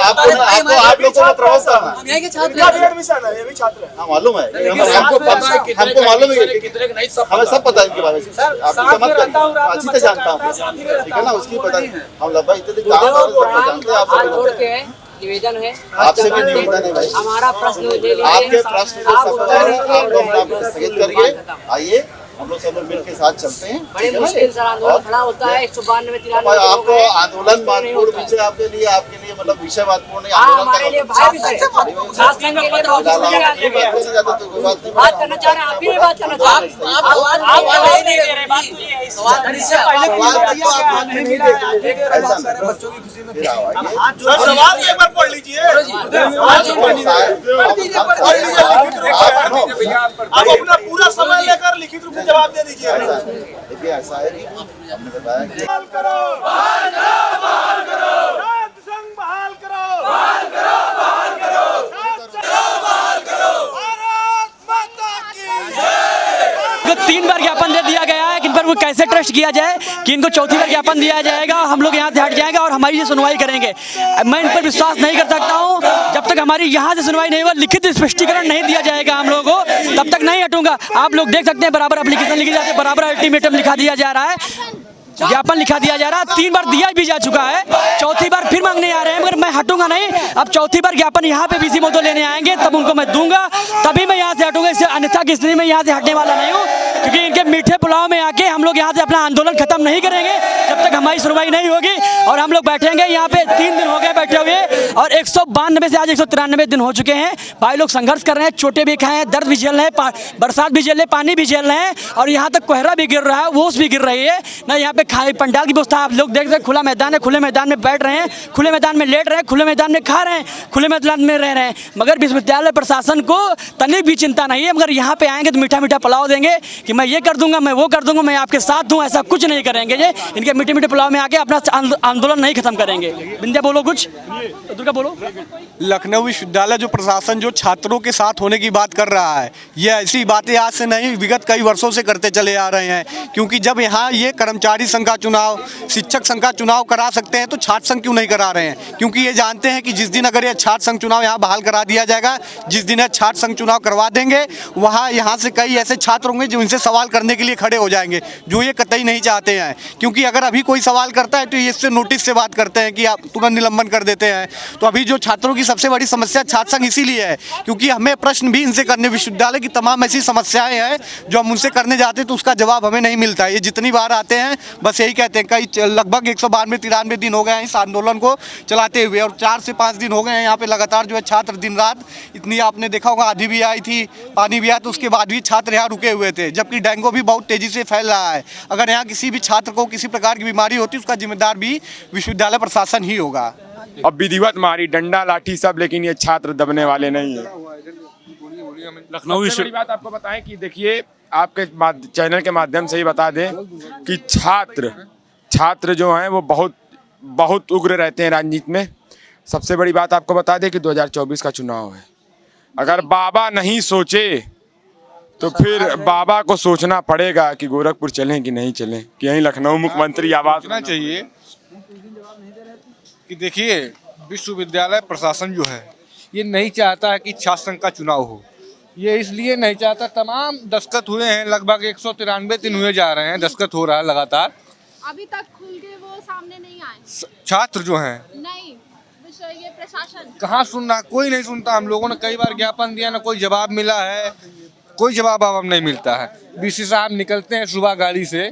[SPEAKER 2] आपको आप लोगों को प्रभाव करना,
[SPEAKER 13] हम यहीं के छात्र हैं,
[SPEAKER 5] एडमिशन है, ये भी छात्र है,
[SPEAKER 2] हाँ मालूम है,
[SPEAKER 9] हमको
[SPEAKER 2] मालूम है,
[SPEAKER 9] कितने नहीं
[SPEAKER 2] हमें सब पता है इनके बारे में, आपको समझ कर अच्छी से जानता हूँ, ठीक है ना, उसकी पता हम लगभग इतने काम जानते हैं, आप
[SPEAKER 8] निवेदन है,
[SPEAKER 2] आपसे भी निवेदन है भाई,
[SPEAKER 8] हमारा प्रश्न
[SPEAKER 2] आपके प्रश्न को आप स्थगित करिए, आइए हम लोग सब लोग मिल के साथ चलते हैं,
[SPEAKER 8] बड़े मुश्किल से आंदोलन खड़ा होता है, 192
[SPEAKER 2] आपको आंदोलन महत्वपूर्ण विषय आपके लिए मतलब विषय महत्वपूर्ण है,
[SPEAKER 8] हमारे लिए बात करना चाह रहे हैं, आप ही बात करना चाह
[SPEAKER 5] सवाल एक बार पढ़ लीजिए, आप अपना पूरा समय लेकर लिखित रूप में जवाब दे दीजिए।
[SPEAKER 2] देखिए ऐसा है कि हमने बताया कि
[SPEAKER 5] बहाल करो, बहाल करो, बहाल करो, छात्र संघ बहाल करो, बहाल करो, बहाल करो, छात्र संघ बहाल करो, भारत माता की जय।
[SPEAKER 3] 3 बार ज्ञापन दे दिया गया है, इन पर वो कैसे रिक्वेस्ट किया जाए कि इनको चौथी बार ज्ञापन दिया जाएगा, हम लोग यहाँ से हट जाएंगे और हमारी सुनवाई करेंगे। मैं इन पर विश्वास नहीं कर सकता हूँ, जब तक हमारी यहाँ से सुनवाई नहीं हुआ, लिखित स्पष्टीकरण नहीं दिया जाएगा हम लोगों को, तब तक नहीं हटूंगा। आप लोग देख सकते हैं बराबर एप्लीकेशन लिखी जाती है, बराबर अल्टीमेटम लिखा दिया जा रहा है, ज्ञापन लिखा दिया जा रहा है, 3 बार दिया भी जा चुका है, चौथी बार फिर मांगने आ रहे हैं, मगर मैं हटूंगा नहीं। अब चौथी बार ज्ञापन यहाँ पे बीसी महोदय लेने आएंगे तब उनको मैं दूंगा, तभी मैं यहाँ से हटूंगा, इससे अन्यथा की स्थिति में यहाँ से हटने वाला नहीं हूँ, क्योंकि इनके मीठे पुलाव में आके हम लोग यहाँ से अपना आंदोलन खत्म नहीं करेंगे जब तक हमारी सुनवाई नहीं होगी। और हम लोग बैठेंगे यहाँ पे 3 दिन हो गए बैठे हुए, और 192 से आज 193 दिन हो चुके हैं। भाई लोग संघर्ष कर रहे हैं, चोटें भी खाए हैं, दर्द भी झेल रहे हैं, बरसात भी झेल रहे हैं, पानी भी झेल रहे हैं, और यहाँ तक कोहरा भी गिर रहा है, ओस भी गिर रही है ना। यहाँ पे खाए पंडाल की व्यवस्था आप लोग देख रहे हैं, खुला मैदान है, खुले मैदान में बैठ रहे हैं, खुले मैदान में लेट रहे हैं, खुले मैदान में खा रहे हैं, खुले मैदान में रह रहे हैं। मगर विश्वविद्यालय प्रशासन को तनिक भी चिंता नहीं है, मगर यहाँ पे आएंगे तो मीठा मीठा पुलाव देंगे कि मैं ये कर दूंगा, मैं वो कर दूंगा, मैं आपके साथ हूँ, ऐसा कुछ नहीं करेंगे। ये इनके मीठे मीठे पुलाव में आके अपना आंदोलन नहीं खत्म करेंगे। बिंदिया बोलो कुछ, दुर्गा बोलो।
[SPEAKER 14] लखनऊ विश्वविद्यालय जो प्रशासन जो छात्रों के साथ होने की बात कर रहा है, ये ऐसी बातें आज से नहीं, विगत कई वर्षों से करते चले आ रहे हैं। क्योंकि जब यहाँ ये कर्मचारी संघ का चुनाव, शिक्षक संघ का चुनाव करा सकते हैं तो छात्र संघ क्यों नहीं करा रहे हैं? क्योंकि ये जानते हैं कि जिस दिन अगर ये छात्र संघ चुनाव यहाँ बहाल करा दिया जाएगा, जिस दिन छात्र संघ चुनाव करवा देंगे, वहाँ यहाँ से कई ऐसे छात्र होंगे जो इनसे सवाल करने के लिए खड़े हो जाएंगे, जो ये कतई नहीं चाहते हैं। क्योंकि अगर अभी कोई सवाल करता है तो ये इससे नोटिस से बात करते हैं कि आप तुरंत निलंबन कर देते हैं। तो अभी जो छात्रों की सबसे बड़ी समस्या छात्र संघ इसीलिए है, क्योंकि हमें प्रश्न भी इनसे करने, विश्वविद्यालय की तमाम ऐसी समस्याएं हैं जो हम उनसे करने जाते हैं तो उसका जवाब हमें नहीं मिलता है। ये जितनी बार आते हैं बस यही कहते हैं। कई लगभग 192-93 दिन हो गए हैं इस आंदोलन को चलाते हुए, और 4 से 5 दिन हो गए हैं यहाँ पे लगातार जो है छात्र दिन रात, इतनी आपने देखा होगा आंधी भी आई थी, पानी भी आया, तो उसके बाद भी छात्र यहाँ रुके हुए थे, जबकि डेंगू भी बहुत तेजी से फैल रहा है। अगर यहाँ किसी भी छात्र को किसी प्रकार की बीमारी होती उसका जिम्मेदार भी विश्वविद्यालय प्रशासन ही होगा।
[SPEAKER 12] अब विधिवत मारी, डंडा लाठी सब, लेकिन ये छात्र दबने वाले नहीं है। लखनऊ सबसे बड़ी बात आपको बताएं कि देखिए, आपके चैनल के माध्यम से ही बता दें कि छात्र जो हैं वो बहुत उग्र रहते हैं राजनीति में। सबसे बड़ी बात आपको बता दें कि 2024 का चुनाव है, अगर बाबा नहीं सोचे तो फिर बाबा को सोचना पड़ेगा कि गोरखपुर चलें कि नहीं चलें, कि यहीं लखनऊ मुख्यमंत्री आवास
[SPEAKER 14] सोचना चाहिए। कि देखिए, विश्वविद्यालय प्रशासन जो है ये नहीं चाहता है कि छात्र संघ का चुनाव हो। ये इसलिए नहीं चाहता, तमाम दस्तखत हुए हैं, लगभग 193 दिन हुए जा रहे हैं, दस्तखत हो रहा है लगातार,
[SPEAKER 6] अभी तक खुल के वो सामने नहीं आए।
[SPEAKER 14] छात्र जो हैं
[SPEAKER 6] नहीं, ये प्रशासन
[SPEAKER 14] कहाँ सुन रहा, कोई नहीं सुनता। हम लोगों ने कई बार ज्ञापन दिया, ना कोई जवाब मिला है, कोई जवाब अब नहीं मिलता है। बीसी साहब निकलते हैं सुबह गाड़ी से,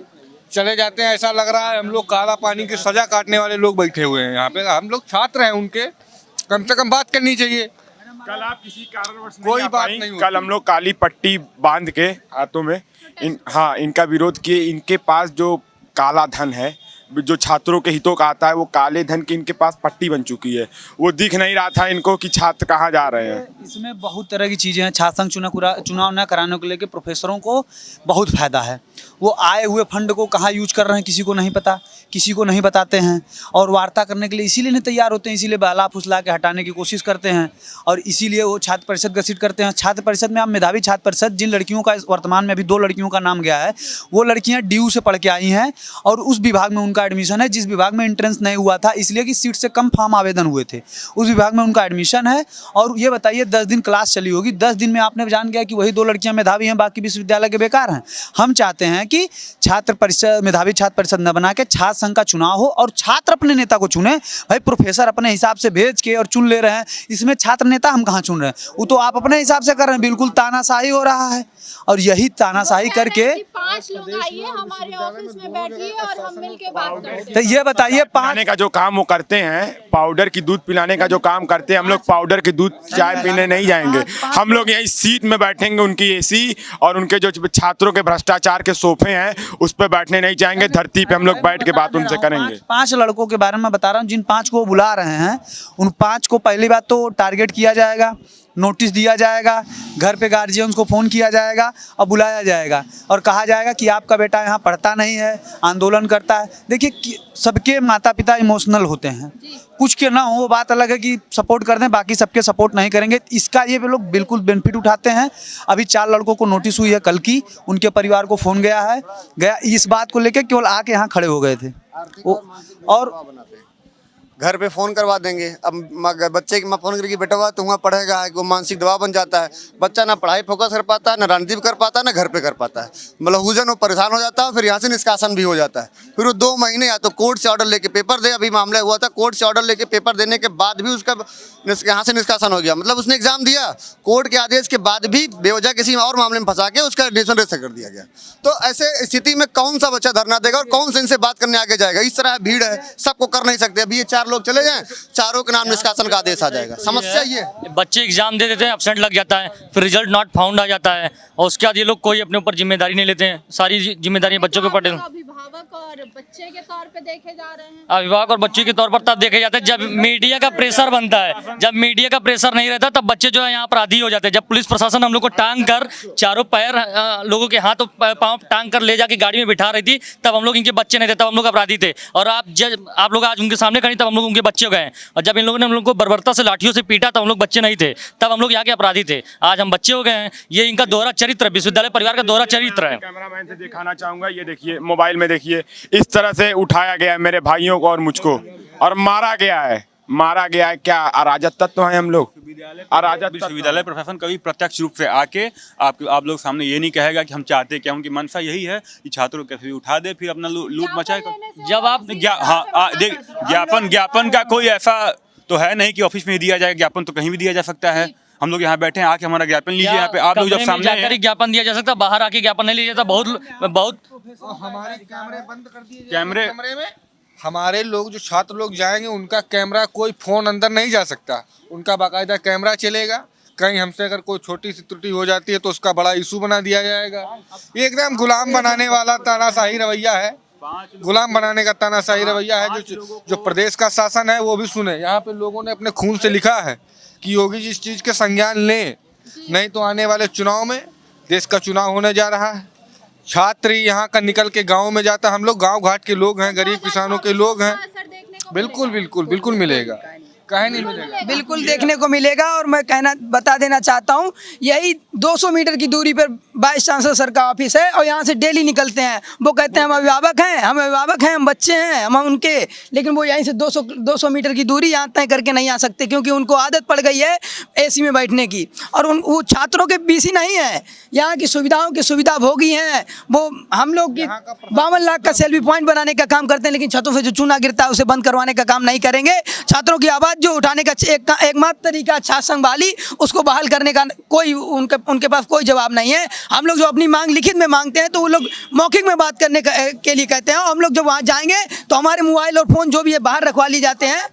[SPEAKER 14] चले जाते हैं, ऐसा लग रहा है हम लोग काला पानी की सजा काटने वाले लोग बैठे हुए हैं यहाँ पे। हम लोग छात्र हैं, उनके कम से कम बात करनी चाहिए।
[SPEAKER 12] कल आप किसी कारणवश
[SPEAKER 14] कोई बात नहीं,
[SPEAKER 12] कल हम लोग काली पट्टी बांध के हाथों में इनका विरोध किए। इनके पास जो काला धन है, जो छात्रों के हितों का आता है, वो काले धन की इनके पास पट्टी बन चुकी है। वो दिख नहीं रहा था इनको कि छात्र कहाँ जा रहे हैं।
[SPEAKER 5] इसमें बहुत तरह की चीज़ें हैं। छात्र संघ चुनाव न कराने को लेकर प्रोफेसरों को बहुत फायदा है। वो आए हुए फंड को कहाँ यूज कर रहे हैं किसी को नहीं पता, किसी को नहीं बताते हैं, और वार्ता करने के लिए इसीलिए नहीं तैयार होते हैं, इसीलिए बहला फुसला के हटाने की कोशिश करते हैं, और इसीलिए वो छात्र परिषद गठित करते हैं। छात्र परिषद में आप मेधावी छात्र परिषद, जिन लड़कियों का वर्तमान में अभी 2 लड़कियों का नाम गया है, वो लड़कियां DU से पढ़ के आई हैं और उस विभाग में उनका एडमिशन है जिस विभाग में एंट्रेंस नहीं हुआ था, इसलिए कि सीट से कम फॉर्म आवेदन हुए थे, उस विभाग में उनका एडमिशन है। और ये बताइए 10 दिन क्लास चली होगी, 10 दिन में आपने जान गया कि वही 2 लड़कियां मेधावी हैं, बाकी विश्वविद्यालय के बेकार हैं। हम चाहते हैं कि छात्र परिषद, मेधावी छात्र परिषद न बना के छात्र संघ का चुनाव हो और छात्र अपने नेता को चुने। भाई प्रोफेसर अपने हिसाब से भेज के और चुन ले रहे हैं, इसमें छात्र नेता हम कहाँ चुन रहे हैं? वो तो आप अपने हिसाब से कर रहे हैं, बिल्कुल तानाशाही हो रहा है। और यही तानाशाही करके
[SPEAKER 6] 5 लोग आइए हमारे ऑफिस में बैठिए और हम मिलके बात करते हैं।
[SPEAKER 5] तो ये बताइए,
[SPEAKER 12] पिलाने का जो काम वो करते हैं, पाउडर की दूध पिलाने का जो काम करते हैं, हम लोग पाउडर की दूध चाय पीने नहीं जाएंगे। हम लोग यही सीट में बैठेंगे, उनकी AC और उनके जो छात्रों के भ्रष्टाचार के सोफे हैं उस पर बैठने नहीं जाएंगे। धरती पे हम लोग बैठ के बात उनसे करेंगे।
[SPEAKER 5] 5 लड़कों के बारे में बता रहा हूँ, जिन 5 को वो बुला रहे हैं, उन 5 को पहली बात तो टारगेट किया जाएगा, नोटिस दिया जाएगा, घर पे गार्जियंस को फ़ोन किया जाएगा और बुलाया जाएगा और कहा जाएगा कि आपका बेटा यहाँ पढ़ता नहीं है, आंदोलन करता है। देखिए सबके माता पिता इमोशनल होते हैं, कुछ के ना हो वो बात अलग है कि सपोर्ट कर दें, बाकी सबके सपोर्ट नहीं करेंगे। इसका ये लोग बिल्कुल बेनिफिट उठाते हैं। अभी 4 लड़कों को नोटिस हुई है कल की, उनके परिवार को फ़ोन गया इस बात को लेकर केवल आके यहाँ खड़े हो गए थे और
[SPEAKER 15] घर पे फ़ोन करवा देंगे। अब बच्चे की मैं फ़ोन करके बेटा हुआ तो वहाँ पढ़ेगा, वो मानसिक दबाव बन जाता है। बच्चा ना पढ़ाई फोकस कर पाता है, ना रणदीप कर पाता है, ना घर पे कर पाता है। मतलब हुजन वो परेशान हो जाता है, फिर यहाँ से निष्कासन भी हो जाता है। फिर वो 2 महीने या तो कोर्ट से ऑर्डर लेके पेपर दे। अभी मामला हुआ था, कोर्ट से ऑर्डर लेके पेपर देने के बाद भी उसका यहाँ से निष्कासन हो गया। मतलब उसने एग्जाम दिया, कोर्ट के आदेश के बाद भी बेवजह किसी और मामले में फंसा के उसका एडमिशन रद्द कर दिया गया। तो ऐसे स्थिति में कौन सा बच्चा धरना देगा और कौन से इनसे बात करने आगे जाएगा? इस तरह भीड़ है, सबको कर नहीं सकते। अभी ये 4 लोग चले जाएं, चारों के नाम निष्कासन का आदेश आ जाएगा। समस्या ये
[SPEAKER 3] बच्चे एग्जाम दे देते हैं, एब्सेंट लग जाता है, फिर रिजल्ट नॉट फाउंड आ जाता है और उसके बाद ये लोग कोई अपने ऊपर जिम्मेदारी नहीं लेते हैं। सारी जिम्मेदारी बच्चों के ऊपर
[SPEAKER 6] अभिभावक और बच्चे के तौर पे देखे जा रहे हैं।
[SPEAKER 3] अभिभावक और बच्चे के तौर पर तब देखे जाते हैं जब मीडिया का प्रेशर बनता है। जब मीडिया का प्रेशर नहीं रहता तब बच्चे जो है यहाँ अपराधी हो जाते हैं। जब पुलिस प्रशासन हम लोग को टांग कर, चारों पैर लोगों के हाथ पांव टांग कर ले जाके गाड़ी में बिठा रही थी, तब हम लोग इनके बच्चे नहीं थे, तब हम लोग अपराधी थे। और आप लोग आज उनके सामने खड़े, तब हम लोग उनके बच्चे हो गए। और जब इन लोगों ने हम लोग को बर्बरता से लाठियों से पीटा तब हम लोग बच्चे नहीं थे, तब हम लोग यहाँ के अपराधी थे। आज हम बच्चे हो गए हैं। ये इनका दोहरा चरित्र, विश्वविद्यालय परिवार का दोहरा चरित्र है।
[SPEAKER 12] कैमरामैन से दिखाना चाहूंगा, ये देखिए मोबाइल में देखिए, इस तरह से उठाया गया है मेरे भाइयों को और मुझको और मारा गया है। क्या अराजक तत्व हैं हम लोग? अराजक
[SPEAKER 16] विश्वविद्यालय प्रशासन कभी प्रत्यक्ष रूप से आके आप लोग सामने ये नहीं कहेगा कि हम चाहते क्या, उनकी मंशा यही है कि छात्रों को कैसे उठा दे, फिर अपना लूट मचाए।
[SPEAKER 3] जब आप
[SPEAKER 16] देख ज्ञापन का कोई ऐसा तो है नहीं कि ऑफिस में ही दिया जाए। ज्ञापन तो कहीं भी दिया जा सकता है। हम लोग यहाँ बैठे हैं, आके हमारा ज्ञापन लीजिए। यहाँ पे आप लोग जब सामने
[SPEAKER 3] ज्ञापन दिया जा सकता, बाहर आके ज्ञापन नहीं लिया जाता। बहुत
[SPEAKER 17] हमारे कैमरे बंद कर दिए
[SPEAKER 16] कैमरे
[SPEAKER 17] में हमारे लोग जो छात्र लोग जाएंगे उनका कैमरा, कोई फोन अंदर नहीं जा सकता, उनका बाकायदा कैमरा चलेगा। कहीं हमसे अगर कोई छोटी सी त्रुटि हो जाती है तो उसका बड़ा इशू बना दिया जाएगा। ये एकदम गुलाम बनाने वाला तानाशाही रवैया है, गुलाम बनाने का तानाशाही रवैया है। जो प्रदेश का शासन है वो भी सुने। यहाँ पे लोगों ने अपने खून से लिखा है कि योगी जी इस चीज़ के संज्ञान लें, नहीं तो आने वाले चुनाव में, देश का चुनाव होने जा रहा है, छात्र यहाँ का निकल के गाँव में जाता। हम लोग गाँव घाट के लोग हैं, गरीब किसानों के लोग हैं। बिल्कुल मिलेगा, कहीं नहीं मिलेगा,
[SPEAKER 5] बिल्कुल देखने को मिलेगा। और मैं बता देना चाहता हूँ, यही 200 मीटर की दूरी पर वाइस चांसलर सर का ऑफिस है और यहाँ से डेली निकलते हैं। वो कहते हैं हम अभिभावक हैं, हम बच्चे हैं, हम उनके, लेकिन वो यहीं से 200 मीटर की दूरी यहाँ तय करके नहीं आ सकते क्योंकि उनको आदत पड़ गई है एसी में बैठने की। और वो छात्रों के बीसी नहीं है, यहाँ की सुविधाओं की सुविधा भोगी हैं। वो हम लोग की 52 लाख का सेल्फी पॉइंट बनाने का काम करते हैं, लेकिन छतों से जो चूना गिरता है उसे बंद करवाने का काम नहीं करेंगे। छात्रों की आवाज़ जो उठाने का एकमात्र तरीका छात्र संघ बहाली, उसको बहाल करने का कोई उनके पास कोई जवाब नहीं है। हम लोग जो अपनी मांग लिखित में मांगते हैं तो वो लोग मौखिक में बात करने के लिए कहते हैं। हम लोग जब वहाँ जाएंगे तो हमारे मोबाइल और फ़ोन जो भी है बाहर रखवा लिए जाते हैं,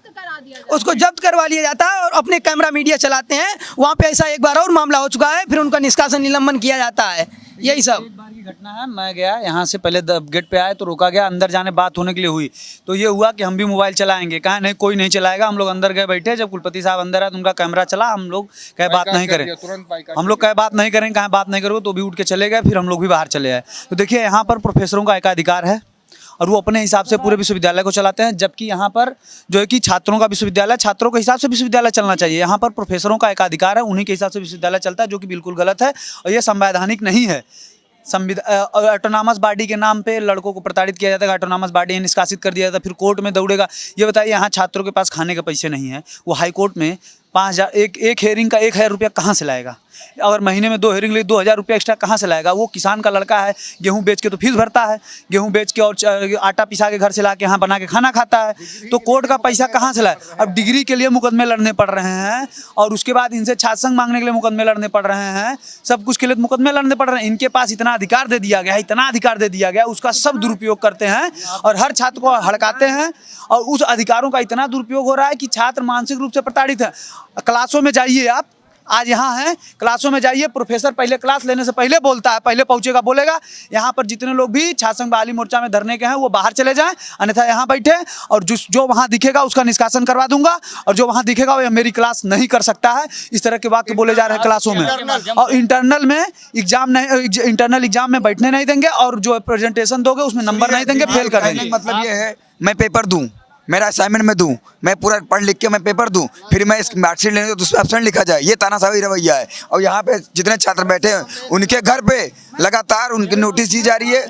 [SPEAKER 5] उसको जब्त करवा लिया जाता है और अपने कैमरा मीडिया चलाते हैं। वहाँ पे ऐसा एक बार और मामला हो चुका है, फिर उनका निष्कासन निलंबन किया जाता है। यही सब
[SPEAKER 18] घटना है। मैं गया यहाँ से, पहले गेट पे आए तो रोका गया, अंदर जाने बात होने के लिए हुई तो ये हुआ कि हम भी मोबाइल चलाएंगे, कहा नहीं कोई नहीं चलाएगा। हम लोग अंदर गए बैठे, जब कुलपति साहब अंदर आए तो उनका कैमरा चला। हम लोग कहे बात नहीं करें, हम लोग कहे बात नहीं करें, कहा बात नहीं करोगे तो भी उठ के चले गए। फिर हम लोग भी बाहर चले आए। तो देखिए यहाँ पर प्रोफेसरों का एकाधिकार है और वो अपने हिसाब से पूरे विश्वविद्यालय को चलाते हैं, जबकि यहाँ पर जो है कि छात्रों का विश्वविद्यालय, छात्रों के हिसाब से विश्वविद्यालय चलना चाहिए। यहाँ पर प्रोफेसरों का एकाधिकार है, उन्हीं के हिसाब से विश्वविद्यालय चलता है, जो कि बिल्कुल गलत है और ये संवैधानिक नहीं है। ऑटोनॉमस बॉडी के नाम पे लड़कों को प्रताड़ित किया जाता है, ऑटोनॉमस बॉडी निष्कासित कर दिया जाता है, फिर कोर्ट में दौड़ेगा। ये बताइए, यहाँ छात्रों के पास खाने के पैसे नहीं है, वो हाई कोर्ट में 5000 एक हेयरिंग का 1000 रुपया कहाँ से लाएगा? अगर महीने में 2 हेयरिंग ले 2000 रुपया एक्स्ट्रा कहाँ से लाएगा? वो किसान का लड़का है, गेहूं बेच के तो फीस भरता है, गेहूं बेच के और आटा पिसा के घर से ला के यहाँ बना के खाना खाता है, तो कोर्ट का पैसा कहाँ से लाए? अब डिग्री के लिए मुकदमे लड़ने पड़ रहे हैं और उसके बाद इनसे छात्र संघ मांगने के लिए मुकदमे लड़ने पड़ रहे हैं, सब कुछ के लिए मुकदमे लड़ने पड़ रहे हैं। इनके पास इतना अधिकार दे दिया गया, उसका सब दुरुपयोग करते हैं और हर छात्र को हड़काते हैं और उस अधिकारों का इतना दुरुपयोग हो रहा है कि छात्र मानसिक रूप से प्रताड़ित है। क्लासों में जाइए आप, आज यहाँ हैं, क्लासों में जाइए, प्रोफेसर पहले क्लास लेने से पहले बोलता है, पहले पहुंचेगा बोलेगा। यहाँ पर जितने लोग भी छात्र संघ बहाली मोर्चा में धरने के हैं वो बाहर चले जाएं, अन्यथा यहाँ बैठे और जो वहाँ दिखेगा उसका निष्कासन करवा दूंगा, और जो वहाँ दिखेगा वो मेरी क्लास नहीं कर सकता है। इस तरह के वाक्य बोले जा रहे हैं क्लासों में। और इंटरनल में एग्जाम नहीं, इंटरनल एग्जाम में बैठने नहीं देंगे, और जो प्रेजेंटेशन दोगे उसमें नंबर नहीं देंगे, फेल कर देंगे।
[SPEAKER 1] मतलब ये है मैं पेपर दूं, मेरा असाइनमेंट में दूं, मैं पूरा पढ़ लिख के मैं पेपर दूं, फिर मैं इस मार्कशीट लेने तो उसमें एब्सेंट लिखा जाए, ये तानाशाही रवैया है। और यहाँ पे जितने छात्र बैठे हैं उनके घर पे लगातार उनकी नोटिस दी जा रही है,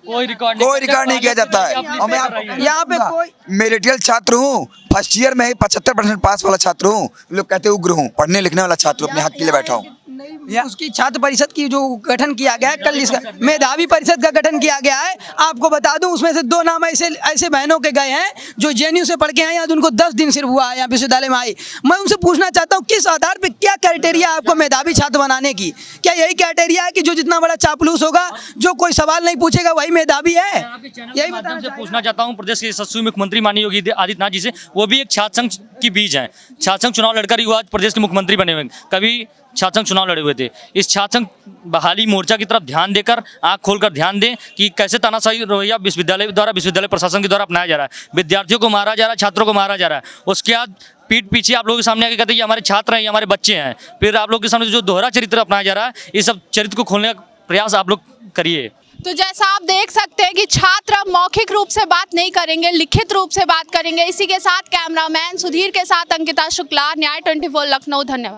[SPEAKER 3] कोई रिकॉर्ड
[SPEAKER 1] नहीं किया जाता है। और मैं यहाँ पे कोई मेरिटियल छात्र हूँ, फर्स्ट ईयर में ही 75% पास वाला छात्र हूँ। लोग कहते उग्र हूँ, पढ़ने लिखने वाला छात्र, अपने हक के लिए बैठा हूँ।
[SPEAKER 19] उसकी छात्र परिषद की जो गठन किया गया है, कल इसका मेधावी परिषद का गठन किया गया है। आपको बता दूं उसमें से 2 नाम ऐसे बहनों के गए हैं जो जेएनयू से पढ़ के आए हैं, उनको 10 दिन सिर्फ हुआ है यहाँ विश्वविद्यालय में आई। मैं उनसे पूछना चाहता हूँ किस आधार पे, क्या क्राइटेरिया आपको मेधावी छात्र बनाने की? क्या यही क्राइटेरिया है कि जो जितना बड़ा चापलूस होगा, जो कोई सवाल नहीं पूछेगा वही मेधावी है? यही
[SPEAKER 3] माध्यम से पूछना चाहता हूँ प्रदेश के यशस्वी मुख्यमंत्री माननीय योगी आदित्यनाथ जी से, वो भी एक छात्र संघ की बीज है, छात्र संघ चुनाव लड़कर ही आज प्रदेश के मुख्यमंत्री बने हुए, कभी छात्र संघ चुनाव लड़े हुए थे। इस छात्र संघ बहाली मोर्चा की तरफ ध्यान देकर, आंख खोलकर ध्यान दें कि कैसे तानाशाही रवैया विश्वविद्यालय प्रशासन के द्वारा अपनाया जा रहा है। विद्यार्थियों को मारा जा रहा है, छात्रों को मारा जा रहा है। उसके बाद पीठ पीछे आप लोगों के सामने आके कहते हैं ये हमारे छात्र हैं, ये हमारे बच्चे हैं। फिर आप लोगों के सामने जो दोहरा चरित्र अपनाया जा रहा है, इस सब चरित्र को खोलने का प्रयास आप लोग करिए।
[SPEAKER 6] तो जैसा आप देख सकते हैं कि छात्र अब मौखिक रूप से बात नहीं करेंगे, लिखित रूप से बात करेंगे। इसी के साथ कैमरामैन सुधीर के साथ अंकिता शुक्ला, न्याय 24 लखनऊ। धन्यवाद।